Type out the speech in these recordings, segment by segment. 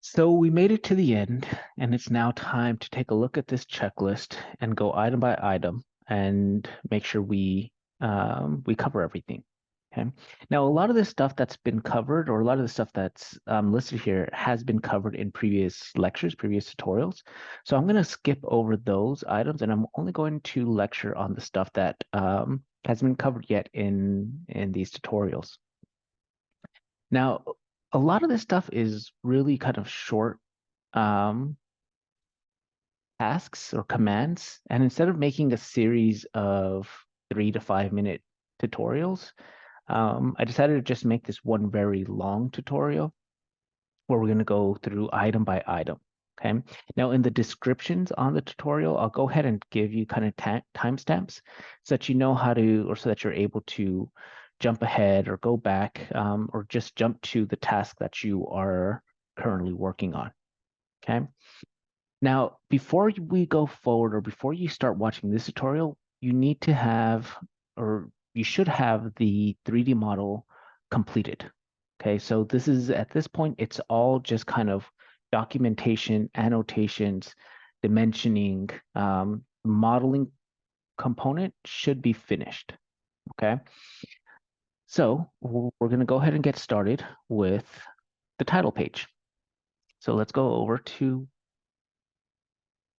So we made it to the end, and it's now time to take a look at this checklist and go item by item and make sure we cover everything. Okay. Now, a lot of this stuff that's been covered, or a lot of the stuff that's listed here, has been covered in previous lectures, previous tutorials. So I'm going to skip over those items, and I'm only going to lecture on the stuff that hasn't been covered yet in these tutorials. Now, a lot of this stuff is really kind of short um, tasks or commands. And instead of making a series of 3 to 5 minute tutorials, I decided to just make this one very long tutorial where we're going to go through item by item. Okay. Now, in the descriptions on the tutorial, I'll go ahead and give you kind of timestamps so that you know how to, or so that you're able to jump ahead or go back, or just jump to the task that you are currently working on. Okay. Now, before we go forward or before you start watching this tutorial, you need to have, or you should have the 3D model completed. Okay, so this is, at this point, it's all just kind of documentation, annotations, dimensioning, modeling component should be finished. Okay, so we're going to go ahead and get started with the title page. So let's go over to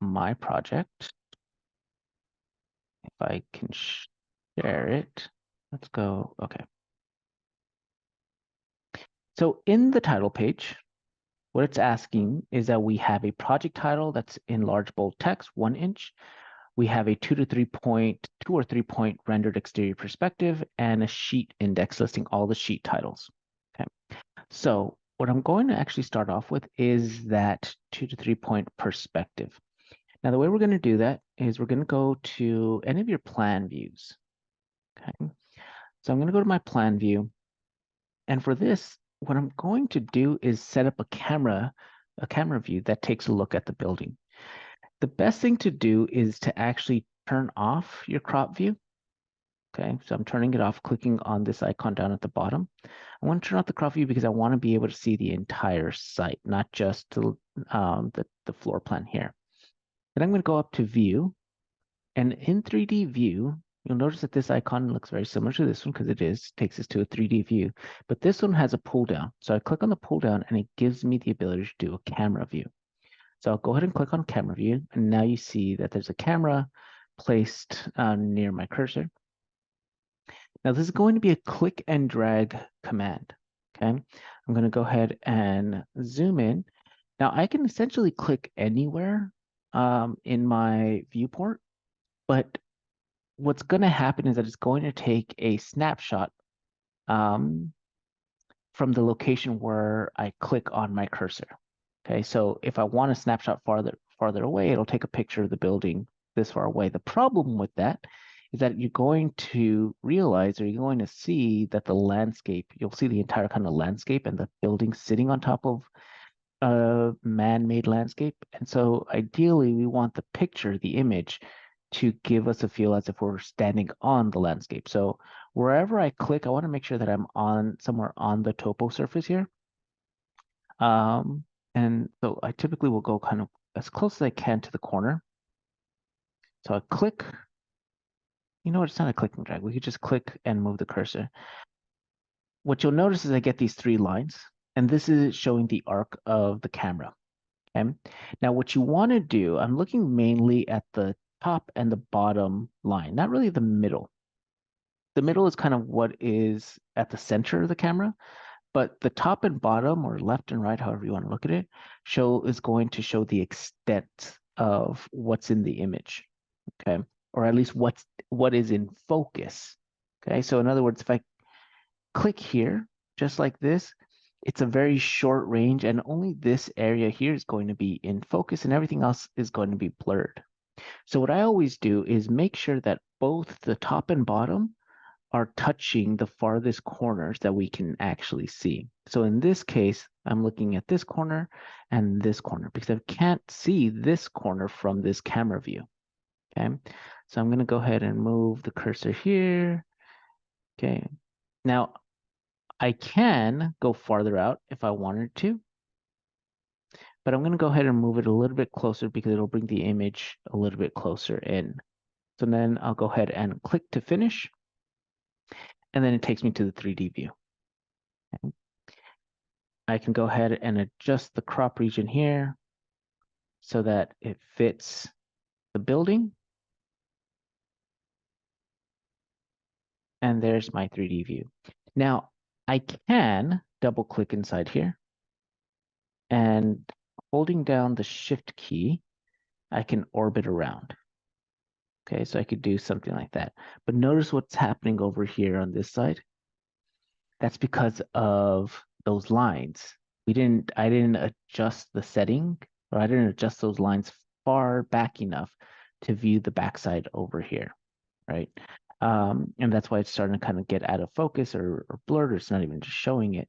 my project. If I can share it, let's go. Okay. So in the title page, what it's asking is that we have a project title that's in large bold text, 1 inch. We have a 2 or 3 point rendered exterior perspective and a sheet index listing all the sheet titles. Okay. So what I'm going to actually start off with is that 2 to 3 point perspective. Now, the way we're going to do that is we're going to go to any of your plan views. Okay. So I'm going to go to my plan view. And for this, what I'm going to do is set up a camera view that takes a look at the building. The best thing to do is to actually turn off your crop view. Okay, so I'm turning it off, clicking on this icon down at the bottom. I want to turn off the crop view because I want to be able to see the entire site, not just the floor plan here. Then I'm going to go up to view, and in 3D view, you'll notice that this icon looks very similar to this one because takes us to a 3D view, but this one has a pull down. So I click on the pull down and it gives me the ability to do a camera view. So I'll go ahead and click on camera view. And now you see that there's a camera placed near my cursor. Now this is going to be a click and drag command. Okay. I'm going to go ahead and zoom in. Now I can essentially click anywhere in my viewport, but what's going to happen is that it's going to take a snapshot from the location where I click on my cursor. Okay, so if I want a snapshot farther away, it'll take a picture of the building this far away. The problem with that is that you're going to realize, or you're going to see that the landscape, you'll see the entire kind of landscape and the building sitting on top of a man-made landscape. And so ideally, we want the picture, the image, to give us a feel as if we're standing on the landscape. So wherever I click, I want to make sure that I'm on somewhere on the topo surface here. And so I typically will go kind of as close as I can to the corner. So I click, you know what, it's not a click and drag. We could just click and move the cursor. What you'll notice is I get these 3 lines, and this is showing the arc of the camera. Okay. Now what you want to do, I'm looking mainly at the top and the bottom line, not really the middle. The middle is kind of what is at the center of the camera, but the top and bottom, or left and right, however you want to look at it, is going to show the extent of what's in the image. Okay. Or at least what is in focus. Okay. So in other words, if I click here, just like this, it's a very short range, and only this area here is going to be in focus and everything else is going to be blurred. So what I always do is make sure that both the top and bottom are touching the farthest corners that we can actually see. So in this case, I'm looking at this corner and this corner because I can't see this corner from this camera view. Okay, so I'm going to go ahead and move the cursor here. Okay, now I can go farther out if I wanted to. but I'm going to go ahead and move it a little bit closer because it'll bring the image a little bit closer in. So then I'll go ahead and click to finish, and then it takes me to the 3D view. Okay. I can go ahead and adjust the crop region here so that it fits the building. And there's my 3D view. Now, I can double click inside here, and holding down the Shift key, I can orbit around. Okay, so I could do something like that. But notice what's happening over here on this side. That's because of those lines. I didn't adjust the setting, or I didn't adjust those lines far back enough to view the backside over here, right? And that's why it's starting to kind of get out of focus or blurred, or it's not even just showing it.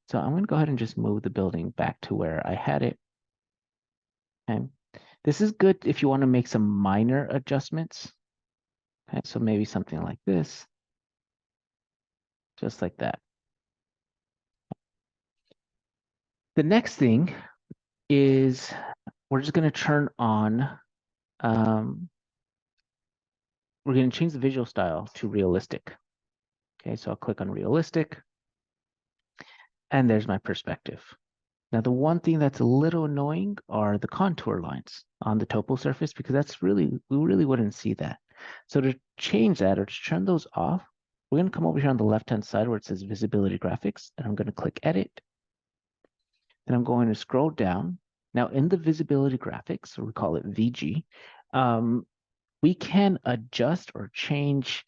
So I'm going to go ahead and just move the building back to where I had it. Okay. This is good if you want to make some minor adjustments. Okay, so maybe something like this, just like that. The next thing is we're just going to turn on, we're going to change the visual style to realistic. Okay, so I'll click on realistic, and there's my perspective. Now, the one thing that's a little annoying are the contour lines on the topo surface, because we really wouldn't see that. So to change that, or to turn those off, we're going to come over here on the left-hand side where it says visibility graphics, and I'm going to click edit. Then I'm going to scroll down. Now in the visibility graphics, or we call it VG, we can adjust or change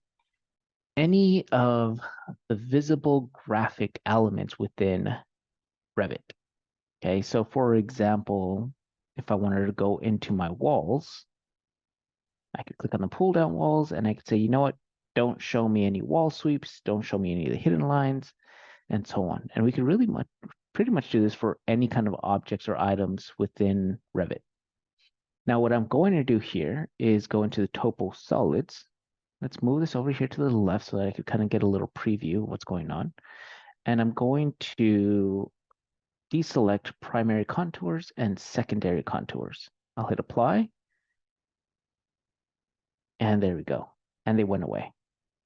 any of the visible graphic elements within Revit. Okay, so for example, if I wanted to go into my walls, I could click on the pull down walls and I could say, you know what, don't show me any wall sweeps, don't show me any of the hidden lines, and so on. And we could pretty much do this for any kind of objects or items within Revit. Now, what I'm going to do here is go into the topo solids. Let's move this over here to the left so that I could kind of get a little preview of what's going on. And I'm going to deselect primary contours and secondary contours. I'll hit apply. And there we go. And they went away.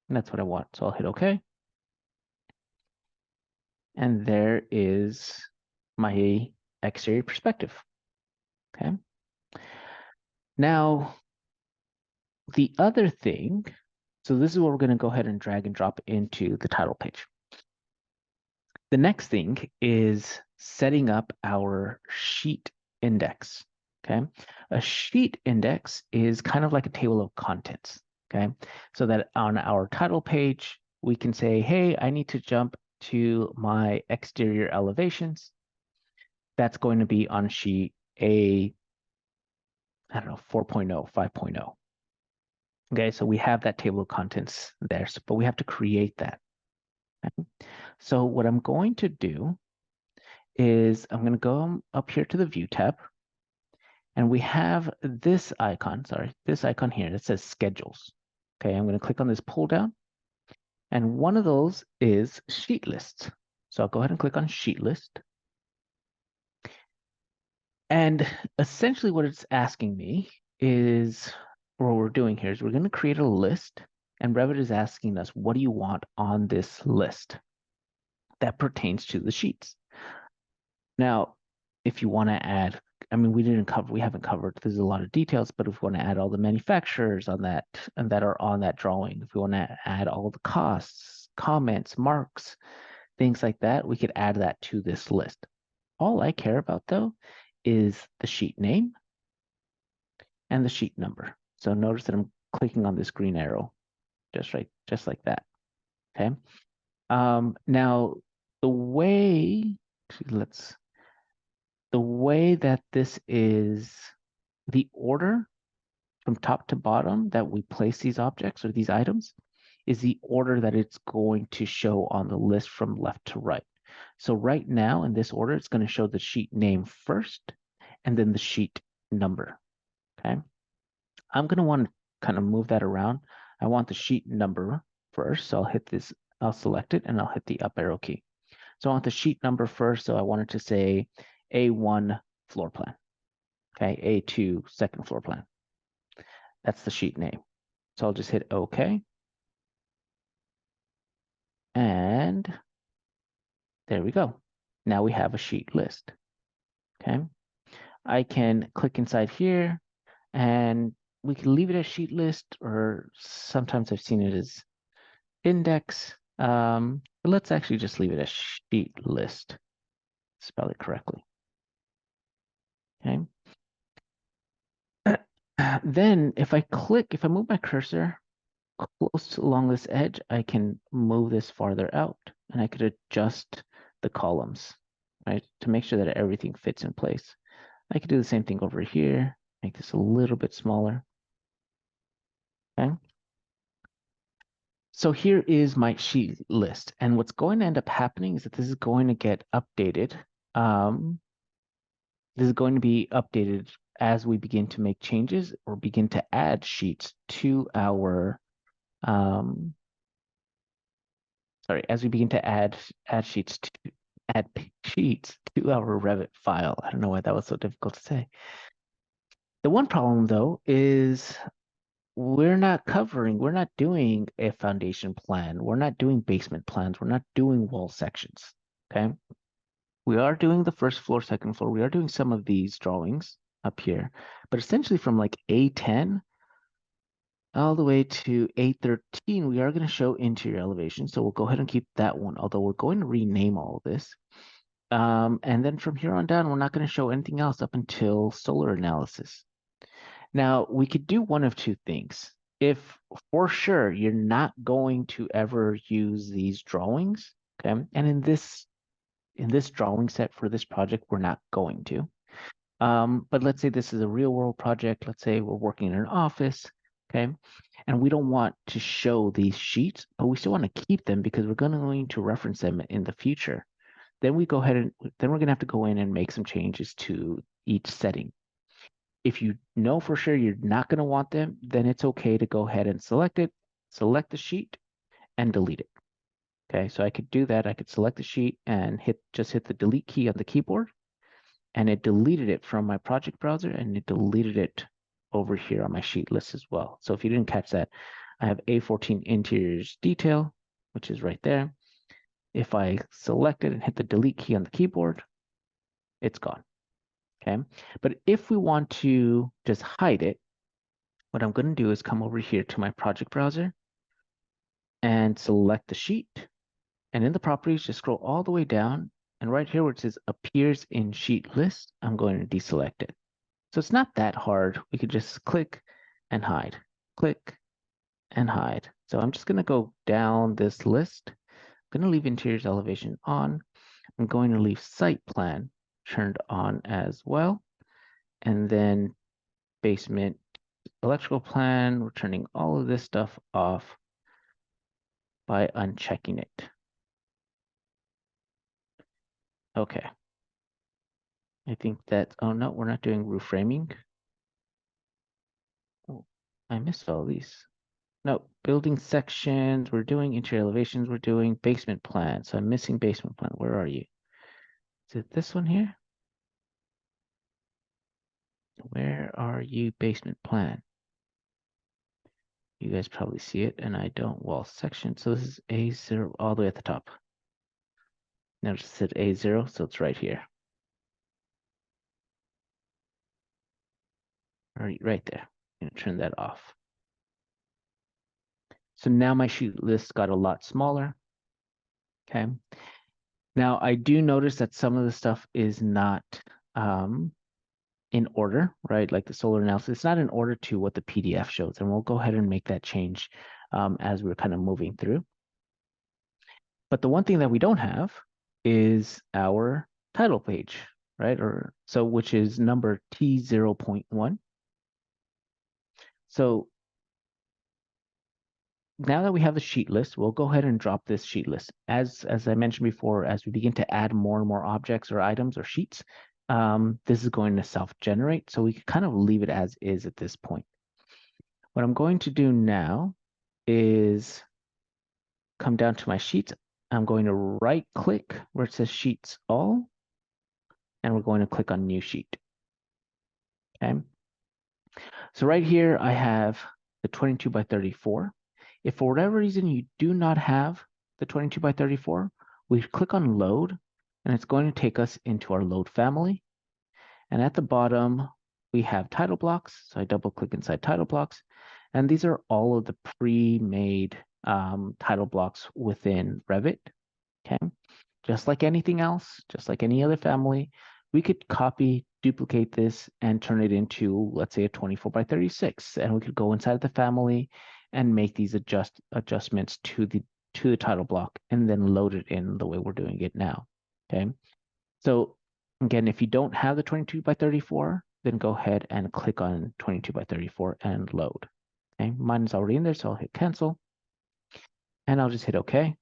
And that's what I want. So I'll hit OK. And there is my exterior perspective. Okay. Now, the other thing, so this is what we're going to go ahead and drag and drop into the title page. The next thing is setting up our sheet index. Okay. A sheet index is kind of like a table of contents. Okay. So that on our title page, we can say, hey, I need to jump to my exterior elevations. That's going to be on sheet I don't know, 4.0, 5.0. Okay, so we have that table of contents there, but we have to create that. Okay? So what I'm going to do is I'm going to go up here to the View tab, and we have this icon here that says Schedules. Okay, I'm going to click on this pull down, and one of those is Sheet Lists. So I'll go ahead and click on Sheet List. And essentially what it's asking me is, what we're doing here is we're going to create a list, and Revit is asking us, what do you want on this list that pertains to the sheets? Now, if you want to add, I mean, we haven't covered, there's a lot of details, but if we want to add all the manufacturers on that and that are on that drawing, if we want to add all the costs, comments, marks, things like that, we could add that to this list. All I care about though is the sheet name and the sheet number. So notice that I'm clicking on this green arrow, just like that. Okay. Now the way that this is, the order from top to bottom that we place these objects or these items is the order that it's going to show on the list from left to right. So right now in this order, it's going to show the sheet name first and then the sheet number. Okay. I'm going to want to kind of move that around. I want the sheet number first. So I'll select it and I'll hit the up arrow key. So I want the sheet number first. So I wanted to say A1 floor plan. Okay, A2 second floor plan. That's the sheet name. So I'll just hit OK. And there we go. Now we have a sheet list. Okay. I can click inside here and we can leave it as sheet list, or sometimes I've seen it as index. But let's actually just leave it as sheet list. Spell it correctly. Okay. Then if I move my cursor close along this edge, I can move this farther out and I could adjust the columns, right? To make sure that everything fits in place. I could do the same thing over here, make this a little bit smaller. Okay. So here is my sheet list. And what's going to end up happening is that this is going to get updated. This is going to be updated as we begin to make changes or begin to add sheets to our, as we begin to add sheets to our Revit file. I don't know why that was so difficult to say. The one problem though is we're not doing a foundation plan. We're not doing basement plans. We're not doing wall sections, okay? We are doing the first floor, second floor. We are doing some of these drawings up here, but essentially from like A10 all the way to A13, we are going to show interior elevation. So we'll go ahead and keep that one, although we're going to rename all of this. And then from here on down, we're not going to show anything else up until solar analysis. Now, we could do one of two things. If for sure you're not going to ever use these drawings, okay, and in this drawing set for this project, we're not going to. But let's say this is a real world project. Let's say we're working in an office, okay, and we don't want to show these sheets, but we still want to keep them because we're going to reference them in the future. Then we go ahead and then we're going to have to go in and make some changes to each setting. If you know for sure you're not going to want them, then it's okay to go ahead and select it, select the sheet, and delete it. Okay, so I could do that. I could select the sheet and just hit the delete key on the keyboard, and it deleted it from my project browser, and it deleted it over here on my sheet list as well. So if you didn't catch that, I have A14 interiors detail, which is right there. If I select it and hit the delete key on the keyboard, it's gone. Okay, but if we want to just hide it, what I'm going to do is come over here to my project browser and select the sheet. And in the properties, just scroll all the way down. And right here where it says appears in sheet list, I'm going to deselect it. So it's not that hard. We could just click and hide, click and hide. So I'm just going to go down this list. I'm going to leave interiors elevation on. I'm going to leave site plan turned on as well. And then basement electrical plan, we're turning all of this stuff off by unchecking it. Okay. I think that, oh no, we're not doing roof framing. Oh, I missed all these. No, building sections, we're doing interior elevations, we're doing basement plan. So I'm missing basement plan. Where are you? Is it this one here? Where are you, basement plan? You guys probably see it, and I don't. Wall section. So this is A0 all the way at the top. Notice it said A0, so it's right here. Right there. I'm gonna turn that off. So now my sheet list got a lot smaller. Okay. Now I do notice that some of the stuff is not in order, right? Like the solar analysis, it's not in order to what the PDF shows. And we'll go ahead and make that change as we're kind of moving through. But the one thing that we don't have is our title page, right? Which is number T0.1. So now that we have the sheet list, we'll go ahead and drop this sheet list. As I mentioned before, as we begin to add more and more objects or items or sheets, this is going to self-generate. So we can kind of leave it as is at this point. What I'm going to do now is come down to my sheets. I'm going to right click where it says sheets all. and we're going to click on New Sheet. Okay. So right here, I have the 22 by 34. If for whatever reason you do not have the 22 by 34, we click on Load, and it's going to take us into our Load family. And at the bottom, we have title blocks. So I double click inside title blocks. And these are all of the pre-made title blocks within Revit. Okay. Just like anything else, just like any other family, we could copy, duplicate this, and turn it into, let's say, a 24 by 36. And we could go inside the family and make these adjustments to the title block and then load it in the way we're doing it now. Okay. So again, if you don't have the 22 by 34, then go ahead and click on 22 by 34 and load. Okay. Mine is already in there, so I'll hit cancel. And I'll just hit OK.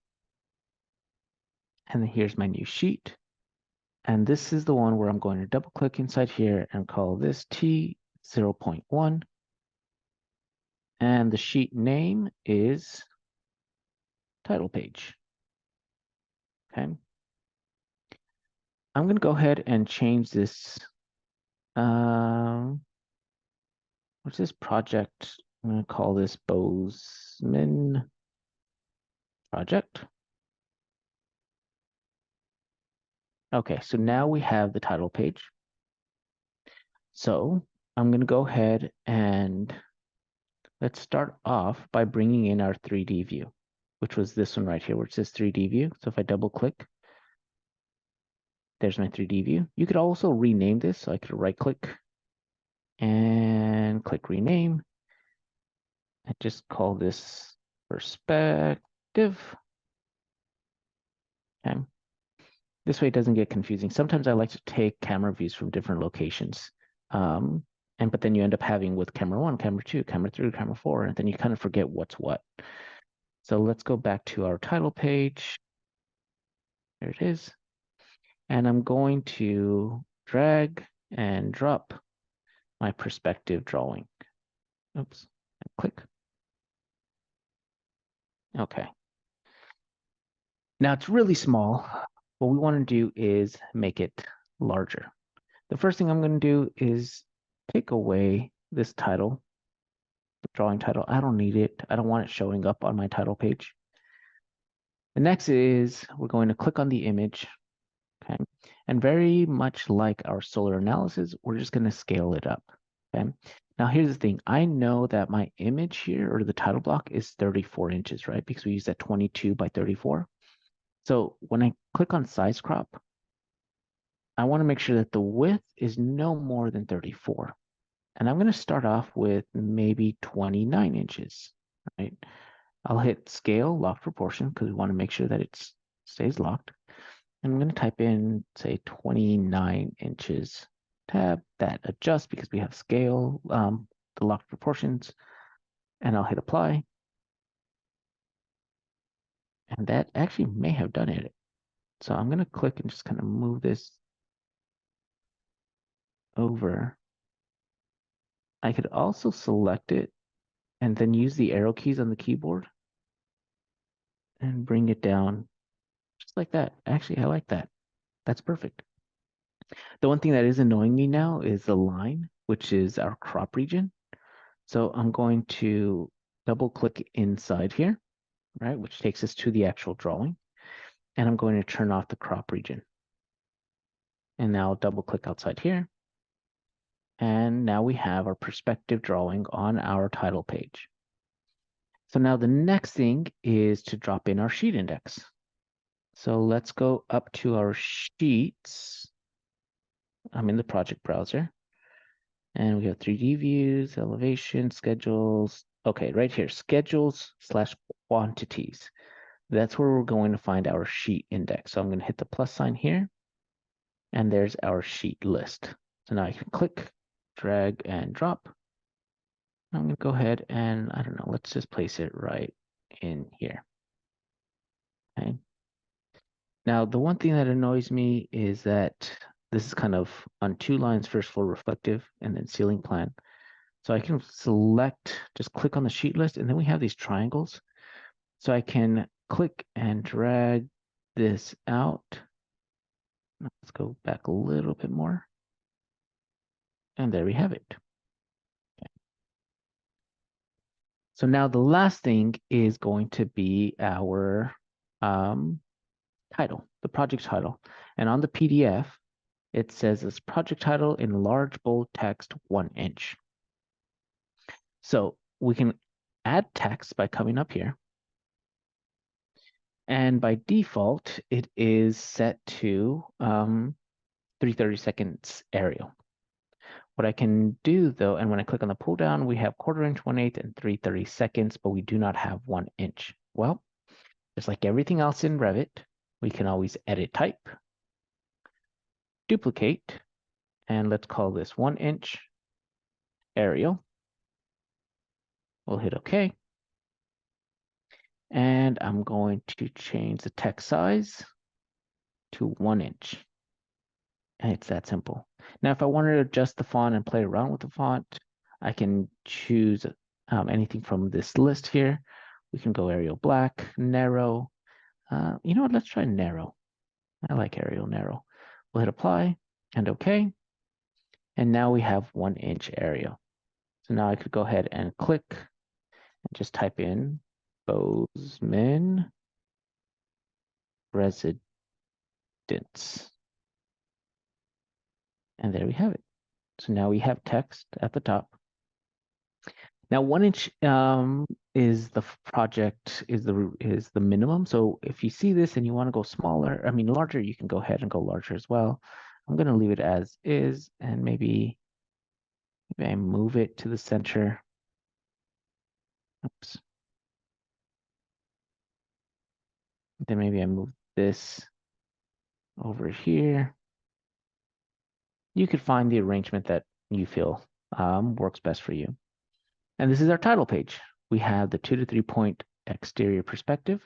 And then here's my new sheet. And this is the one where I'm going to double click inside here and call this T0.1. And the sheet name is title page. Okay. I'm going to go ahead and change this. What's this project? I'm going to call this Bozeman project. Okay, so now we have the title page. So I'm going to go ahead and let's start off by bringing in our 3D view, which was this one right here, where it says 3D view. So if I double click, there's my 3D view. You could also rename this. So I could right click and click rename. I just call this perspective. Okay. This way it doesn't get confusing. Sometimes I like to take camera views from different locations. But then you end up having with camera 1, camera 2, camera 3, camera 4, and then you kind of forget what's what. So let's go back to our title page. There it is. And I'm going to drag and drop my perspective drawing. Oops, click. Okay. Now it's really small. What we want to do is make it larger. The first thing I'm going to do is take away this title, the drawing title. I don't need it. I don't want it showing up on my title page. The next is we're going to click on the image. Okay. And very much like our solar analysis, we're just going to scale it up. Okay. Now here's the thing. I know that my image here, or the title block, is 34 inches, right? Because we use that 22 by 34. So when I click on size crop, I want to make sure that the width is no more than 34. And I'm going to start off with maybe 29 inches, right? I'll hit scale, lock proportion, because we want to make sure that it stays locked. And I'm going to type in, say, 29 inches. Tab that adjust because we have scale, the locked proportions, and I'll hit apply. And that actually may have done it. So I'm going to click and just kind of move this over. I could also select it and then use the arrow keys on the keyboard and bring it down just like that. Actually, I like that. That's perfect. The one thing that is annoying me now is the line, which is our crop region. So I'm going to double click inside here, right, which takes us to the actual drawing. And I'm going to turn off the crop region. And now I'll double click outside here. And now we have our perspective drawing on our title page. So now the next thing is to drop in our sheet index. So let's go up to our sheets. I'm in the project browser. And we have 3D views, elevation, schedules. Okay, right here, schedules/quantities. That's where we're going to find our sheet index. So I'm going to hit the plus sign here. And there's our sheet list. So now I can click, drag, and drop. I'm going to go ahead and, I don't know, let's just place it right in here. Okay. Now, the one thing that annoys me is that this is kind of on 2 lines, first floor reflective, and then ceiling plan. So I can select, just click on the sheet list, and then we have these triangles. So I can click and drag this out. Let's go back a little bit more. And there we have it. Okay. So now the last thing is going to be our title, the project title. And on the PDF, it says this project title in large bold text 1 inch. So we can add text by coming up here. And by default, it is set to 330 seconds Arial. What I can do though, and when I click on the pull down, we have 1/4 inch, 1/8, and 330 seconds, but we do not have 1 inch. Well, just like everything else in Revit, we can always edit type, duplicate, and let's call this 1 inch Arial. We'll hit OK. And I'm going to change the text size to 1 inch. And it's that simple. Now, if I wanted to adjust the font and play around with the font, I can choose anything from this list here. We can go Arial Black, narrow. You know what? Let's try narrow. I like Arial narrow. We'll hit apply and OK. And now we have 1 inch Arial. So now I could go ahead and click and just type in Bozeman Residence. And there we have it. So now we have text at the top. Now 1 inch is the project is the minimum. So if you see this and you want to go smaller, I mean larger, you can go ahead and go larger as well. I'm going to leave it as is, and maybe I move it to the center. Oops. Then maybe I move this over here. You could find the arrangement that you feel works best for you. And this is our title page. We have the 2 to 3 point exterior perspective.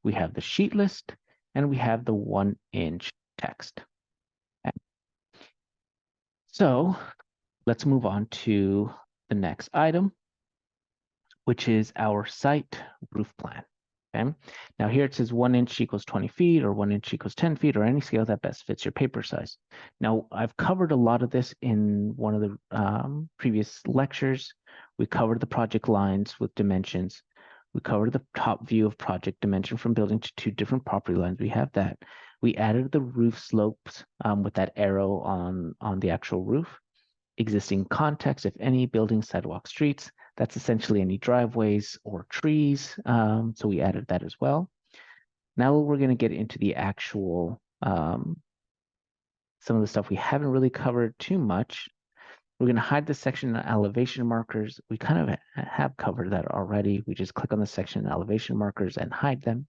We have the sheet list, and we have the 1 inch text. Okay. So let's move on to the next item, which is our site roof plan. Okay. Now here it says 1 inch equals 20 feet or 1 inch equals 10 feet or any scale that best fits your paper size. Now I've covered a lot of this in one of the previous lectures. We covered the project lines with dimensions. We covered the top view of project dimension from building to 2 different property lines. We have that. We added the roof slopes with that arrow on the actual roof. Existing context, if any, building, sidewalk, streets. That's essentially any driveways or trees. So we added that as well. Now we're going to get into the actual, some of the stuff we haven't really covered too much. We're going to hide the section elevation markers. We kind of have covered that already. We just click on the section elevation markers and hide them.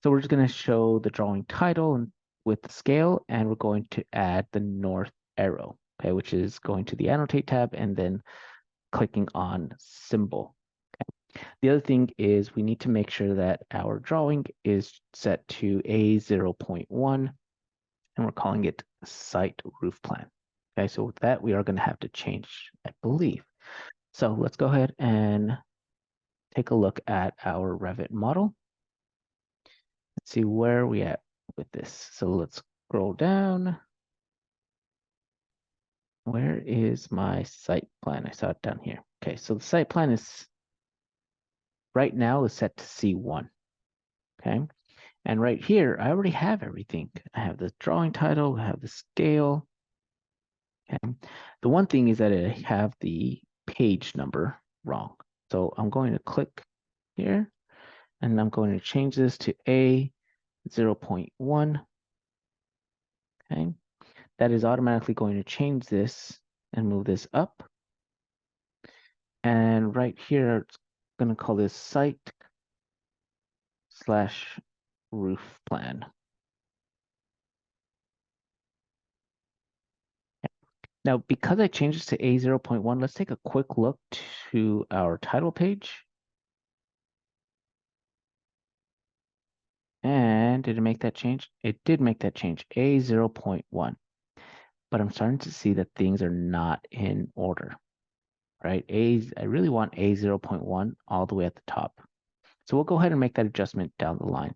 So we're just going to show the drawing title with the scale, and we're going to add the north arrow, okay, which is going to the annotate tab and then clicking on symbol. Okay. The other thing is we need to make sure that our drawing is set to A0.1, and we're calling it site roof plan. Okay, so with that, we are going to have to change, I believe. So let's go ahead and take a look at our Revit model. Let's see where we at with this. So let's scroll down. Where is my site plan? I saw it down here. Okay, so the site plan is right now is set to C1. Okay, and right here, I already have everything. I have the drawing title, I have the scale. Okay, the one thing is that I have the page number wrong. So I'm going to click here and I'm going to change this to A0.1. Okay, that is automatically going to change this and move this up. And right here, it's going to call this site/roof plan. Now, because I changed this to A0.1, let's take a quick look to our title page. And did it make that change? It did make that change, A0.1. But I'm starting to see that things are not in order, right? I really want A0.1 all the way at the top. So we'll go ahead and make that adjustment down the line.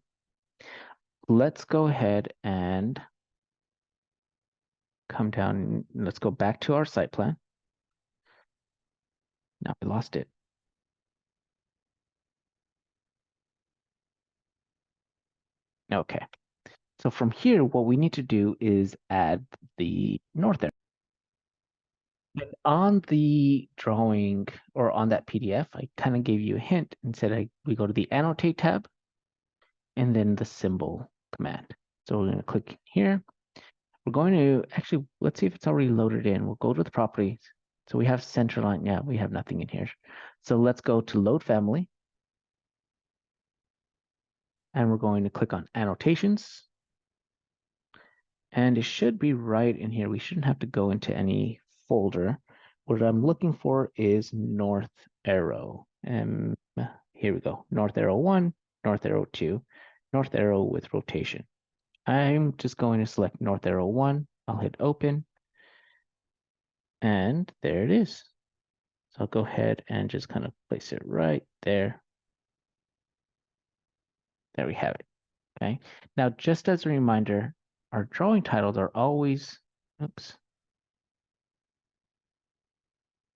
Let's go ahead and come down, and let's go back to our site plan. Now we lost it. Okay. So from here, what we need to do is add the north arrow. But on the drawing or on that PDF, I kind of gave you a hint and said we go to the Annotate tab and then the symbol command. So we're going to click here. We're going to actually, let's see if it's already loaded in. We'll go to the properties. So we have centerline. Yeah, we have nothing in here. So let's go to Load Family. And we're going to click on Annotations. And it should be right in here. We shouldn't have to go into any folder. What I'm looking for is North Arrow. And here we go. North Arrow 1, North Arrow 2, North Arrow with rotation. I'm just going to select North Arrow 1. I'll hit Open. And there it is. So I'll go ahead and just kind of place it right there. There we have it. Okay. Now, just as a reminder, our drawing titles are always, oops,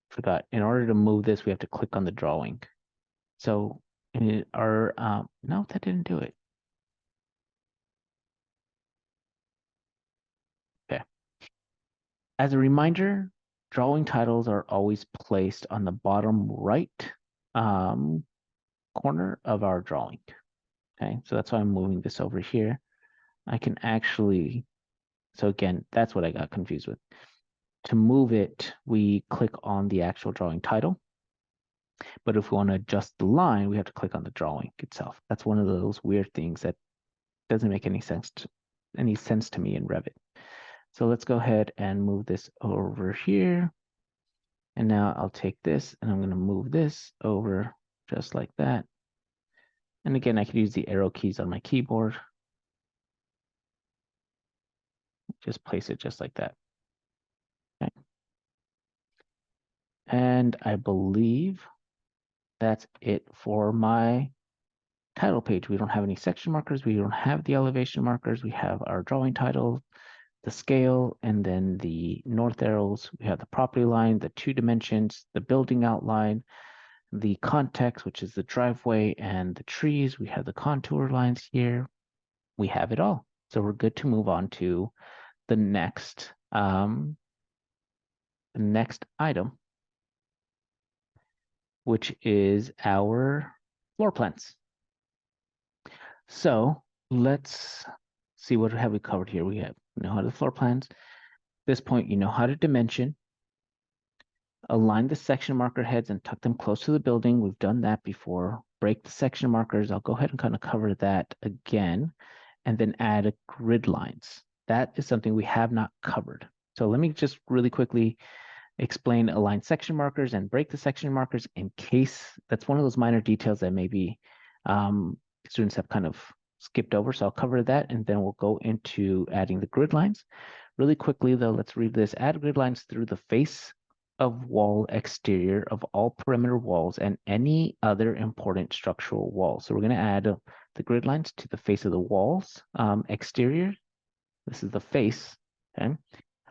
forgot. In order to move this, we have to click on the drawing. So in our, no, that didn't do it. Okay. As a reminder, drawing titles are always placed on the bottom right corner of our drawing. Okay, so that's why I'm moving this over here. I can actually, so again, that's what I got confused with. To move it, we click on the actual drawing title. But if we want to adjust the line, we have to click on the drawing itself. That's one of those weird things that doesn't make any sense to me in Revit. So let's go ahead and move this over here. And now I'll take this and I'm going to move this over just like that. And again, I could use the arrow keys on my keyboard. Just place it just like that. Okay. And I believe that's it for my title page. We don't have any section markers. We don't have the elevation markers. We have our drawing title, the scale, and then the north arrows. We have the property line, the 2 dimensions, the building outline, the context, which is the driveway and the trees. We have the contour lines here. We have it all. So we're good to move on to the next item, which is our floor plans. So let's see what have we covered here. We know how to floor plans. At this point, you know how to dimension, align the section marker heads and tuck them close to the building. We've done that before. Break the section markers. I'll go ahead and kind of cover that again, and then add grid lines. That is something we have not covered. So let me just really quickly explain align section markers and break the section markers in case that's one of those minor details that maybe students have kind of skipped over. So I'll cover that and then we'll go into adding the grid lines. Really quickly though, let's read this. Add grid lines through the face of wall exterior of all perimeter walls and any other important structural walls. So we're going to add the grid lines to the face of the walls exterior. This is the face, okay?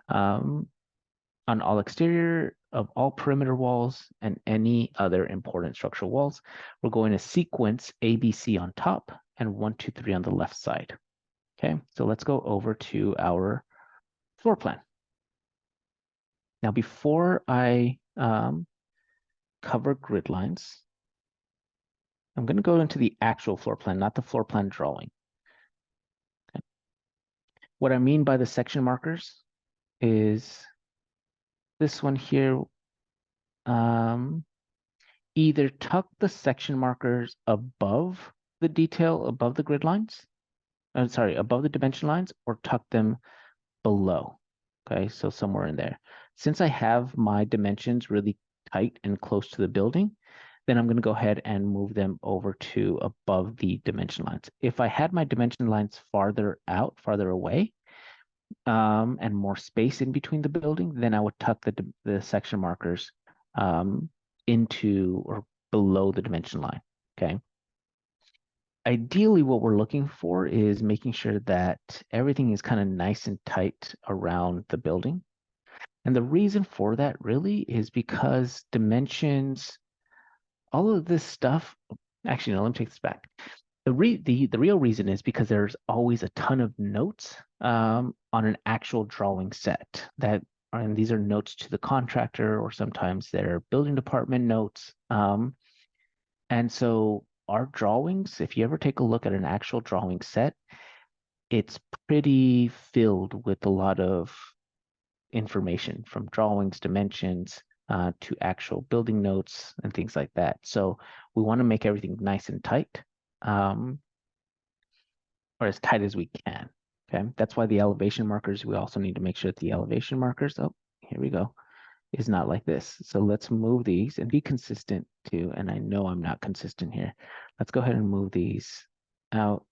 On all exterior of all perimeter walls and any other important structural walls. We're going to sequence ABC on top and 1, 2, 3 on the left side. Okay, so let's go over to our floor plan. Now, before I cover grid lines, I'm going to go into the actual floor plan, not the floor plan drawing. Okay. What I mean by the section markers is this one here. Either tuck the section markers above the detail, above the grid lines, above the dimension lines, or tuck them below. Okay, so somewhere in there. Since I have my dimensions really tight and close to the building, then I'm going to go ahead and move them over to above the dimension lines. If I had my dimension lines farther out, farther away, and more space in between the building, then I would tuck the section markers into or below the dimension line, okay? Ideally, what we're looking for is making sure that everything is kind of nice and tight around the building. And the reason for that really is because dimensions, all of this stuff, actually, no, let me take this back. The real reason is because there's always a ton of notes on an actual drawing set and these are notes to the contractor, or sometimes they're building department notes. And so our drawings, if you ever take a look at an actual drawing set, it's pretty filled with a lot of information from drawings, dimensions, to actual building notes and things like that. So we want to make everything nice and tight, or as tight as we can. Okay, that's why the elevation markers, we also need to make sure that the elevation markers, oh, here we go, is not like this. So let's move these and be consistent too. And I know I'm not consistent here. Let's go ahead and move these out.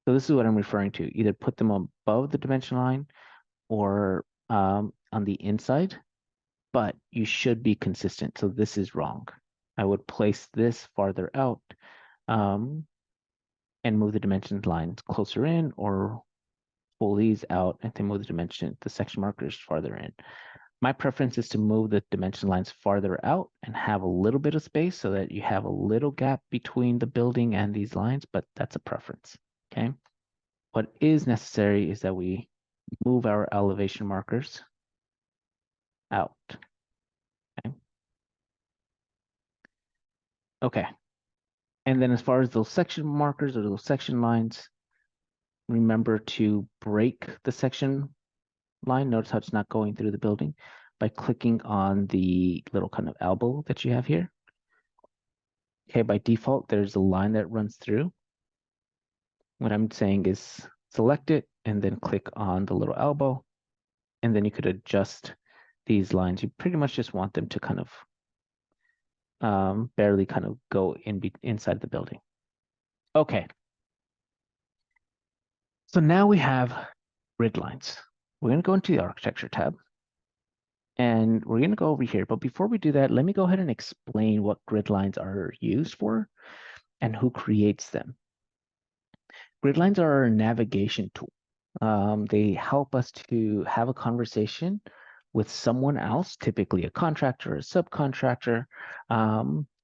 So this is what I'm referring to. Either put them above the dimension line or on the inside, but you should be consistent. So this is wrong. I would place this farther out and move the dimensions lines closer in, or pull these out and then move the section markers farther in. My preference is to move the dimension lines farther out and have a little bit of space so that you have a little gap between the building and these lines, but that's a preference, okay? What is necessary is that we move our elevation markers out, okay? Okay, and then as far as those section markers or those section lines, remember to break the section line. Notice how it's not going through the building by clicking on the little kind of elbow that you have here. Okay, by default, there's a line that runs through. What I'm saying is select it and then click on the little elbow, and then you could adjust these lines. You pretty much just want them to kind of barely kind of go inside the building. Okay. So now we have grid lines. We're going to go into the architecture tab and we're going to go over here. But before we do that, let me go ahead and explain what grid lines are used for and who creates them. Grid lines are a navigation tool. They help us to have a conversation with someone else, typically a contractor or a subcontractor,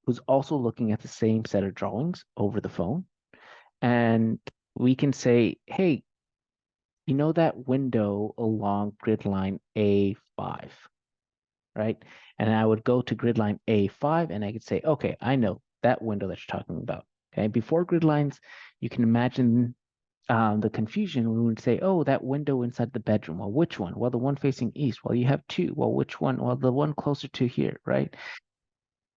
who's also looking at the same set of drawings over the phone. And we can say, hey, you know that window along grid line A5, right? And I would go to grid line A5 and I could say, okay, I know that window that you're talking about. Okay, before grid lines, you can imagine the confusion. We would say, oh, that window inside the bedroom. Well, which one? Well, the one facing east. Well, you have two. Well, which one? Well, the one closer to here, right?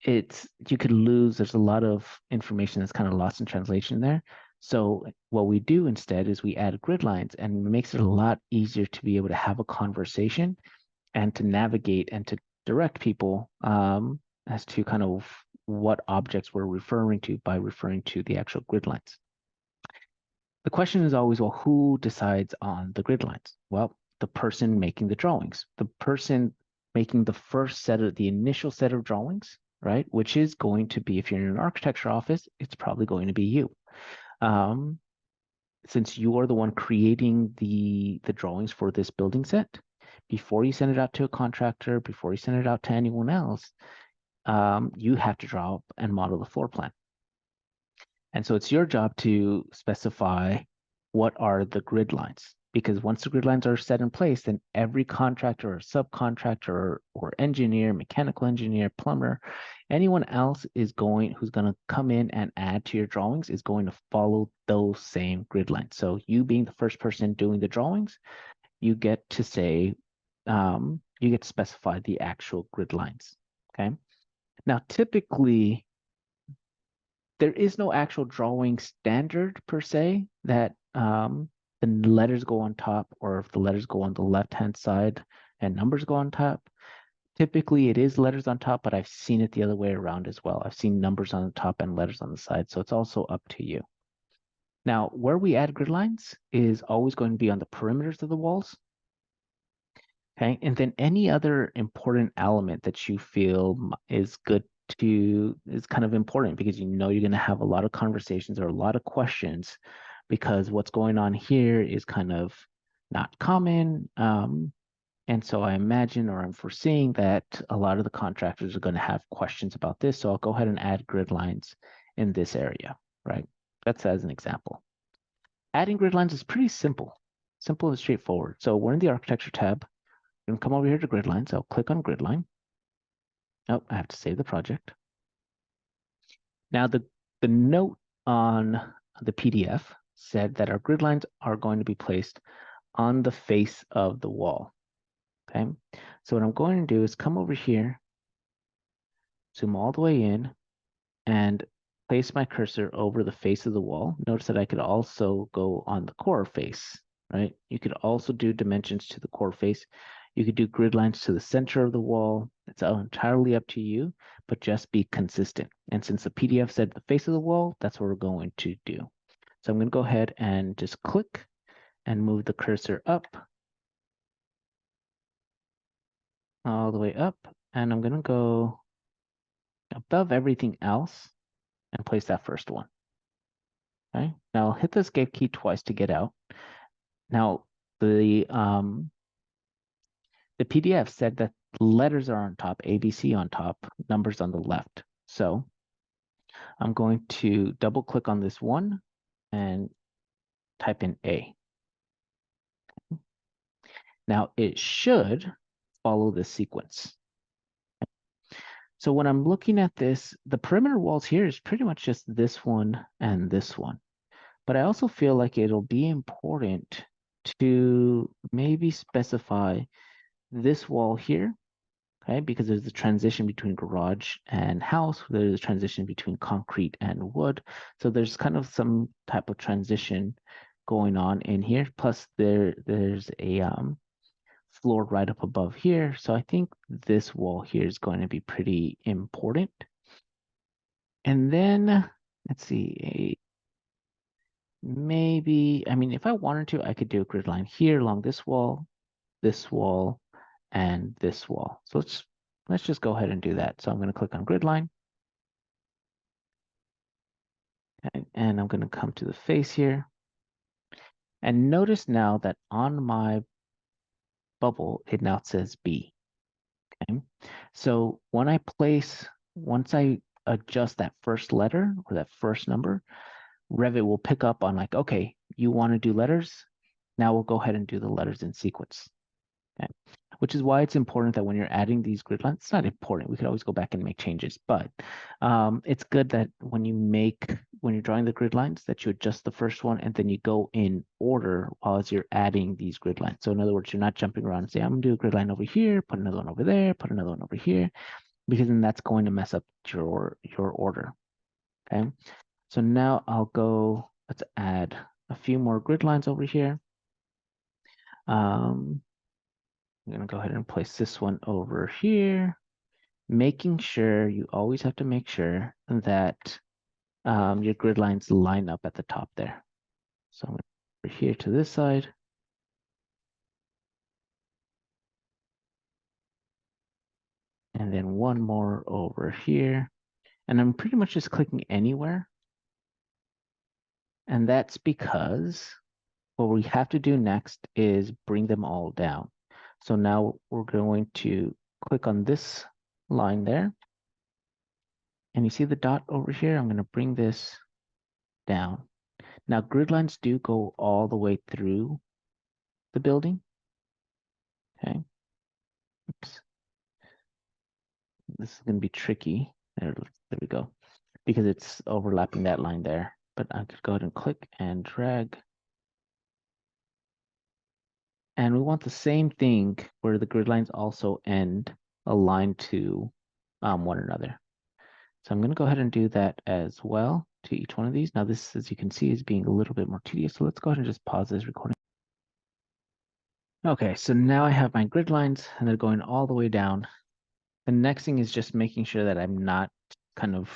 You could lose. There's a lot of information that's kind of lost in translation there. So what we do instead is we add grid lines, and it makes it a lot easier to be able to have a conversation and to navigate and to direct people as to kind of what objects we're referring to by referring to the actual grid lines. The question is always, well, who decides on the grid lines? Well, the person making the drawings, the person making the initial set of drawings, right? Which is going to be, if you're in an architecture office, it's probably going to be you. Since you are the one creating the drawings for this building set, before you send it out to a contractor, before you send it out to anyone else, you have to draw up and model the floor plan. And so it's your job to specify what are the grid lines, because once the grid lines are set in place, then every contractor or subcontractor or engineer, mechanical engineer, plumber, anyone else who's going to come in and add to your drawings is going to follow those same grid lines. So you being the first person doing the drawings, you get to say, you get to specify the actual grid lines, okay? Now, typically, there is no actual drawing standard per se that the letters go on top, or if the letters go on the left-hand side and numbers go on top. Typically, it is letters on top, but I've seen it the other way around as well. I've seen numbers on the top and letters on the side, so it's also up to you. Now, where we add grid lines is always going to be on the perimeters of the walls. Okay, and then any other important element that you feel is good is kind of important because you know you're going to have a lot of conversations or a lot of questions because what's going on here is kind of not common. And so I imagine or I'm foreseeing that a lot of the contractors are going to have questions about this. So I'll go ahead and add grid lines in this area, right? That's as an example. Adding grid lines is pretty simple and straightforward. So we're in the architecture tab. I'm going to come over here to grid lines. I'll click on grid line. Oh, I have to save the project. Now the note on the PDF said that our grid lines are going to be placed on the face of the wall. Okay, so what I'm going to do is come over here, zoom all the way in, and place my cursor over the face of the wall. Notice that I could also go on the core face, right? You could also do dimensions to the core face. You could do grid lines to the center of the wall. It's entirely up to you, but just be consistent. And since the PDF said the face of the wall, that's what we're going to do. So I'm going to go ahead and just click and move the cursor up, all the way up. And I'm going to go above everything else and place that first one. Okay. Now I'll hit the escape key twice to get out. Now the PDF said that letters are on top, ABC on top, numbers on the left. So I'm going to double click on this one and type in A. Now it should follow this sequence. So when I'm looking at this, the perimeter walls here is pretty much just this one and this one. But I also feel like it'll be important to maybe specify this wall here, okay? Because there's a transition between garage and house. There's a transition between concrete and wood. So there's kind of some type of transition going on in here. Plus there's a floor right up above here. So I think this wall here is going to be pretty important. And then let's see, maybe, I mean, if I wanted to, I could do a grid line here along this wall, and this wall. So let's just go ahead and do that. So I'm going to click on grid line. And I'm going to come to the face here. And notice now that on my bubble, it now says B. Okay. So when once I adjust that first letter or that first number, Revit will pick up on like, okay, you want to do letters? Now we'll go ahead and do the letters in sequence. Okay. Which is why it's important that when you're adding these grid lines, it's not important. We could always go back and make changes, but it's good that when you're drawing the grid lines, that you adjust the first one and then you go in order as you're adding these grid lines. So in other words, you're not jumping around and say, I'm gonna do a grid line over here, put another one over there, put another one over here, because then that's going to mess up your order. Okay. So now let's add a few more grid lines over here. I'm going to go ahead and place this one over here, making sure you always have to make sure that your grid lines line up at the top there. So I'm going to over here to this side. And then one more over here. And I'm pretty much just clicking anywhere. And that's because what we have to do next is bring them all down. So now we're going to click on this line there. And you see the dot over here? I'm going to bring this down. Now, grid lines do go all the way through the building. Okay. Oops. This is going to be tricky. There we go. Because it's overlapping that line there. But I could go ahead and click and drag. And we want the same thing where the grid lines also end aligned to one another. So I'm going to go ahead and do that as well to each one of these. Now this, as you can see, is being a little bit more tedious. So let's go ahead and just pause this recording. Okay, so now I have my grid lines and they're going all the way down. The next thing is just making sure that I'm not kind of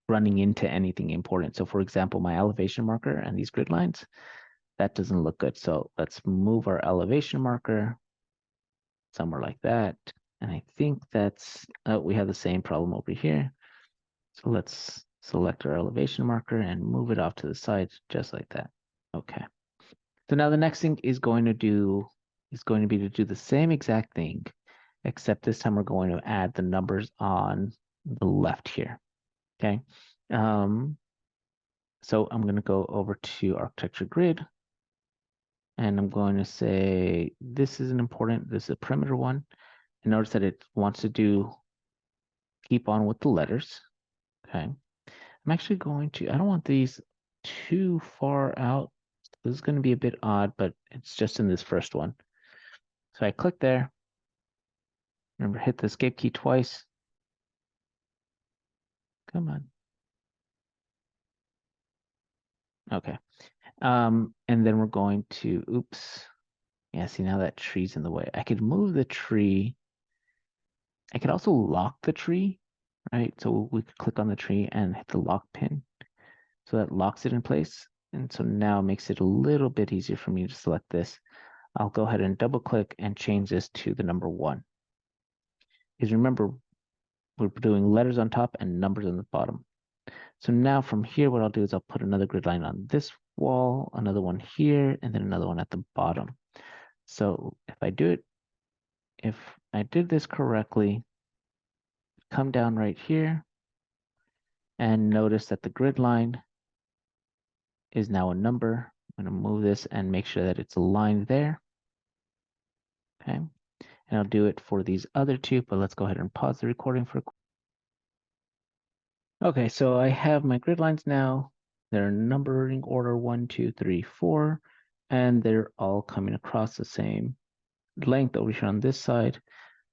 running into anything important. So for example, my elevation marker and these grid lines, that doesn't look good. So let's move our elevation marker somewhere like that. And I think that's, we have the same problem over here. So let's select our elevation marker and move it off to the side, just like that. Okay. So now the next thing is going to be to do the same exact thing, except this time we're going to add the numbers on the left here. Okay. So I'm going to go over to architecture grid, and I'm going to say this is this is a perimeter one. And notice that it wants to keep on with the letters. Okay. I'm actually going to, I don't want these too far out. This is going to be a bit odd, but it's just in this first one. So I click there. Remember, hit the escape key twice. Come on. Okay. And then we're going to, oops. Yeah, see, now that tree's in the way. I could move the tree. I could also lock the tree, right? So we could click on the tree and hit the lock pin. So that locks it in place. And so now it makes it a little bit easier for me to select this. I'll go ahead and double click and change this to the number 1. Because remember, we're doing letters on top and numbers on the bottom. So now from here, what I'll do is I'll put another grid line on this wall, another one here, and then another one at the bottom. So if I did this correctly, come down right here and notice that the grid line is now a number. I'm going to move this and make sure that it's aligned there. Okay. And I'll do it for these other two, but let's go ahead and pause the recording for a quick. Okay, so I have my grid lines now. They're numbering order 1, 2, 3, 4, and they're all coming across the same length over here on this side.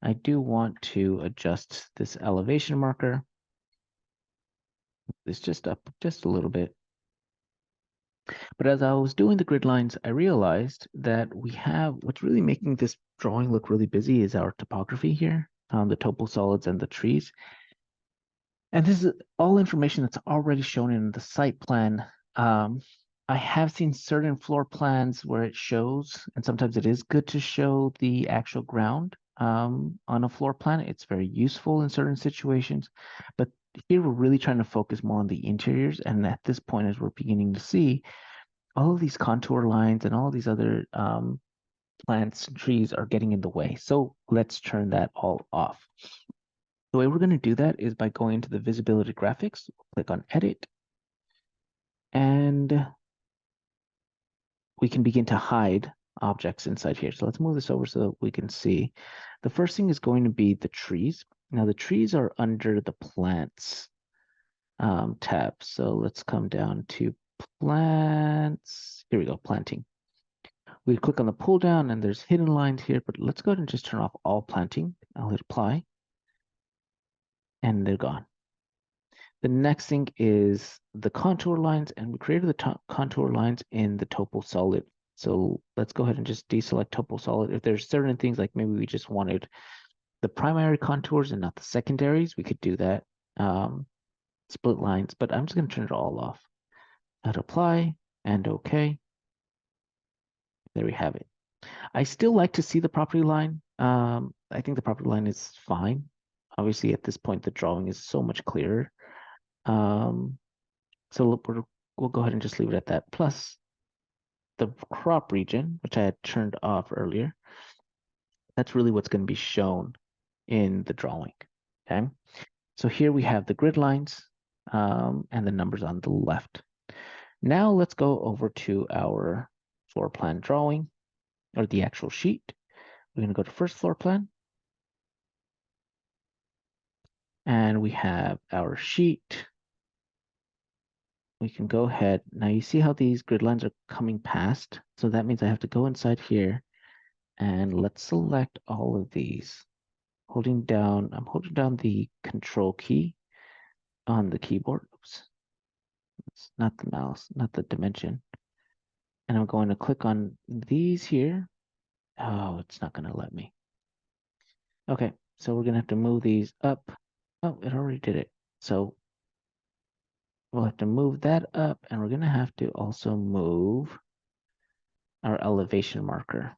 I do want to adjust this elevation marker. It's just up just a little bit. But as I was doing the grid lines, I realized that we have what's really making this drawing look really busy is our topography here, the topo solids and the trees. And this is all information that's already shown in the site plan. I have seen certain floor plans where it shows, and sometimes it is good to show the actual ground on a floor plan. It's very useful in certain situations. But here we're really trying to focus more on the interiors. And at this point, as we're beginning to see, all of these contour lines and all of these other plants and trees are getting in the way. So let's turn that all off. The way we're going to do that is by going to the visibility graphics, click on edit, and we can begin to hide objects inside here. So let's move this over so that we can see. The first thing is going to be the trees. Now the trees are under the plants tab. So let's come down to plants. Here we go, planting. We click on the pull down and there's hidden lines here, but let's go ahead and just turn off all planting. I'll hit apply and they're gone. The next thing is the contour lines, and we created the contour lines in the topo solid. So let's go ahead and just deselect topo solid. If there's certain things like maybe we just wanted the primary contours and not the secondaries, we could do that. Split lines, but I'm just going to turn it all off. Hit apply and OK. There we have it. I still like to see the property line. I think the property line is fine. Obviously, at this point, the drawing is so much clearer. So we'll go ahead and just leave it at that. Plus, the crop region, which I had turned off earlier, that's really what's going to be shown in the drawing. Okay. So here we have the grid lines and the numbers on the left. Now let's go over to our floor plan drawing, or the actual sheet. We're going to go to first floor plan. And we have our sheet. We can go ahead. Now you see how these grid lines are coming past. So that means I have to go inside here and let's select all of these. I'm holding down the control key on the keyboard. Oops. It's not the mouse, not the dimension. And I'm going to click on these here. Oh, it's not going to let me. Okay, so we're going to have to move these up. Oh, it already did it. So we'll have to move that up, and we're going to have to also move our elevation marker.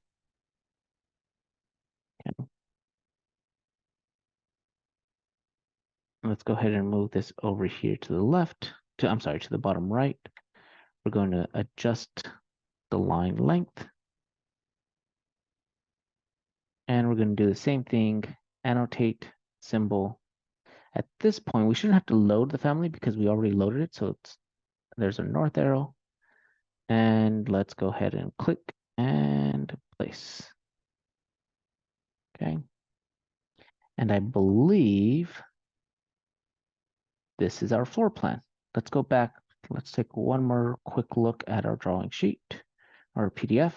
Okay. let's go ahead and move this over here to the left, to the bottom right. We're going to adjust the line length. And we're going to do the same thing, annotate symbol. At this point, we shouldn't have to load the family because we already loaded it. So there's a north arrow. And let's go ahead and click and place. Okay. And I believe this is our floor plan. Let's go back. Let's take one more quick look at our drawing sheet, our PDF.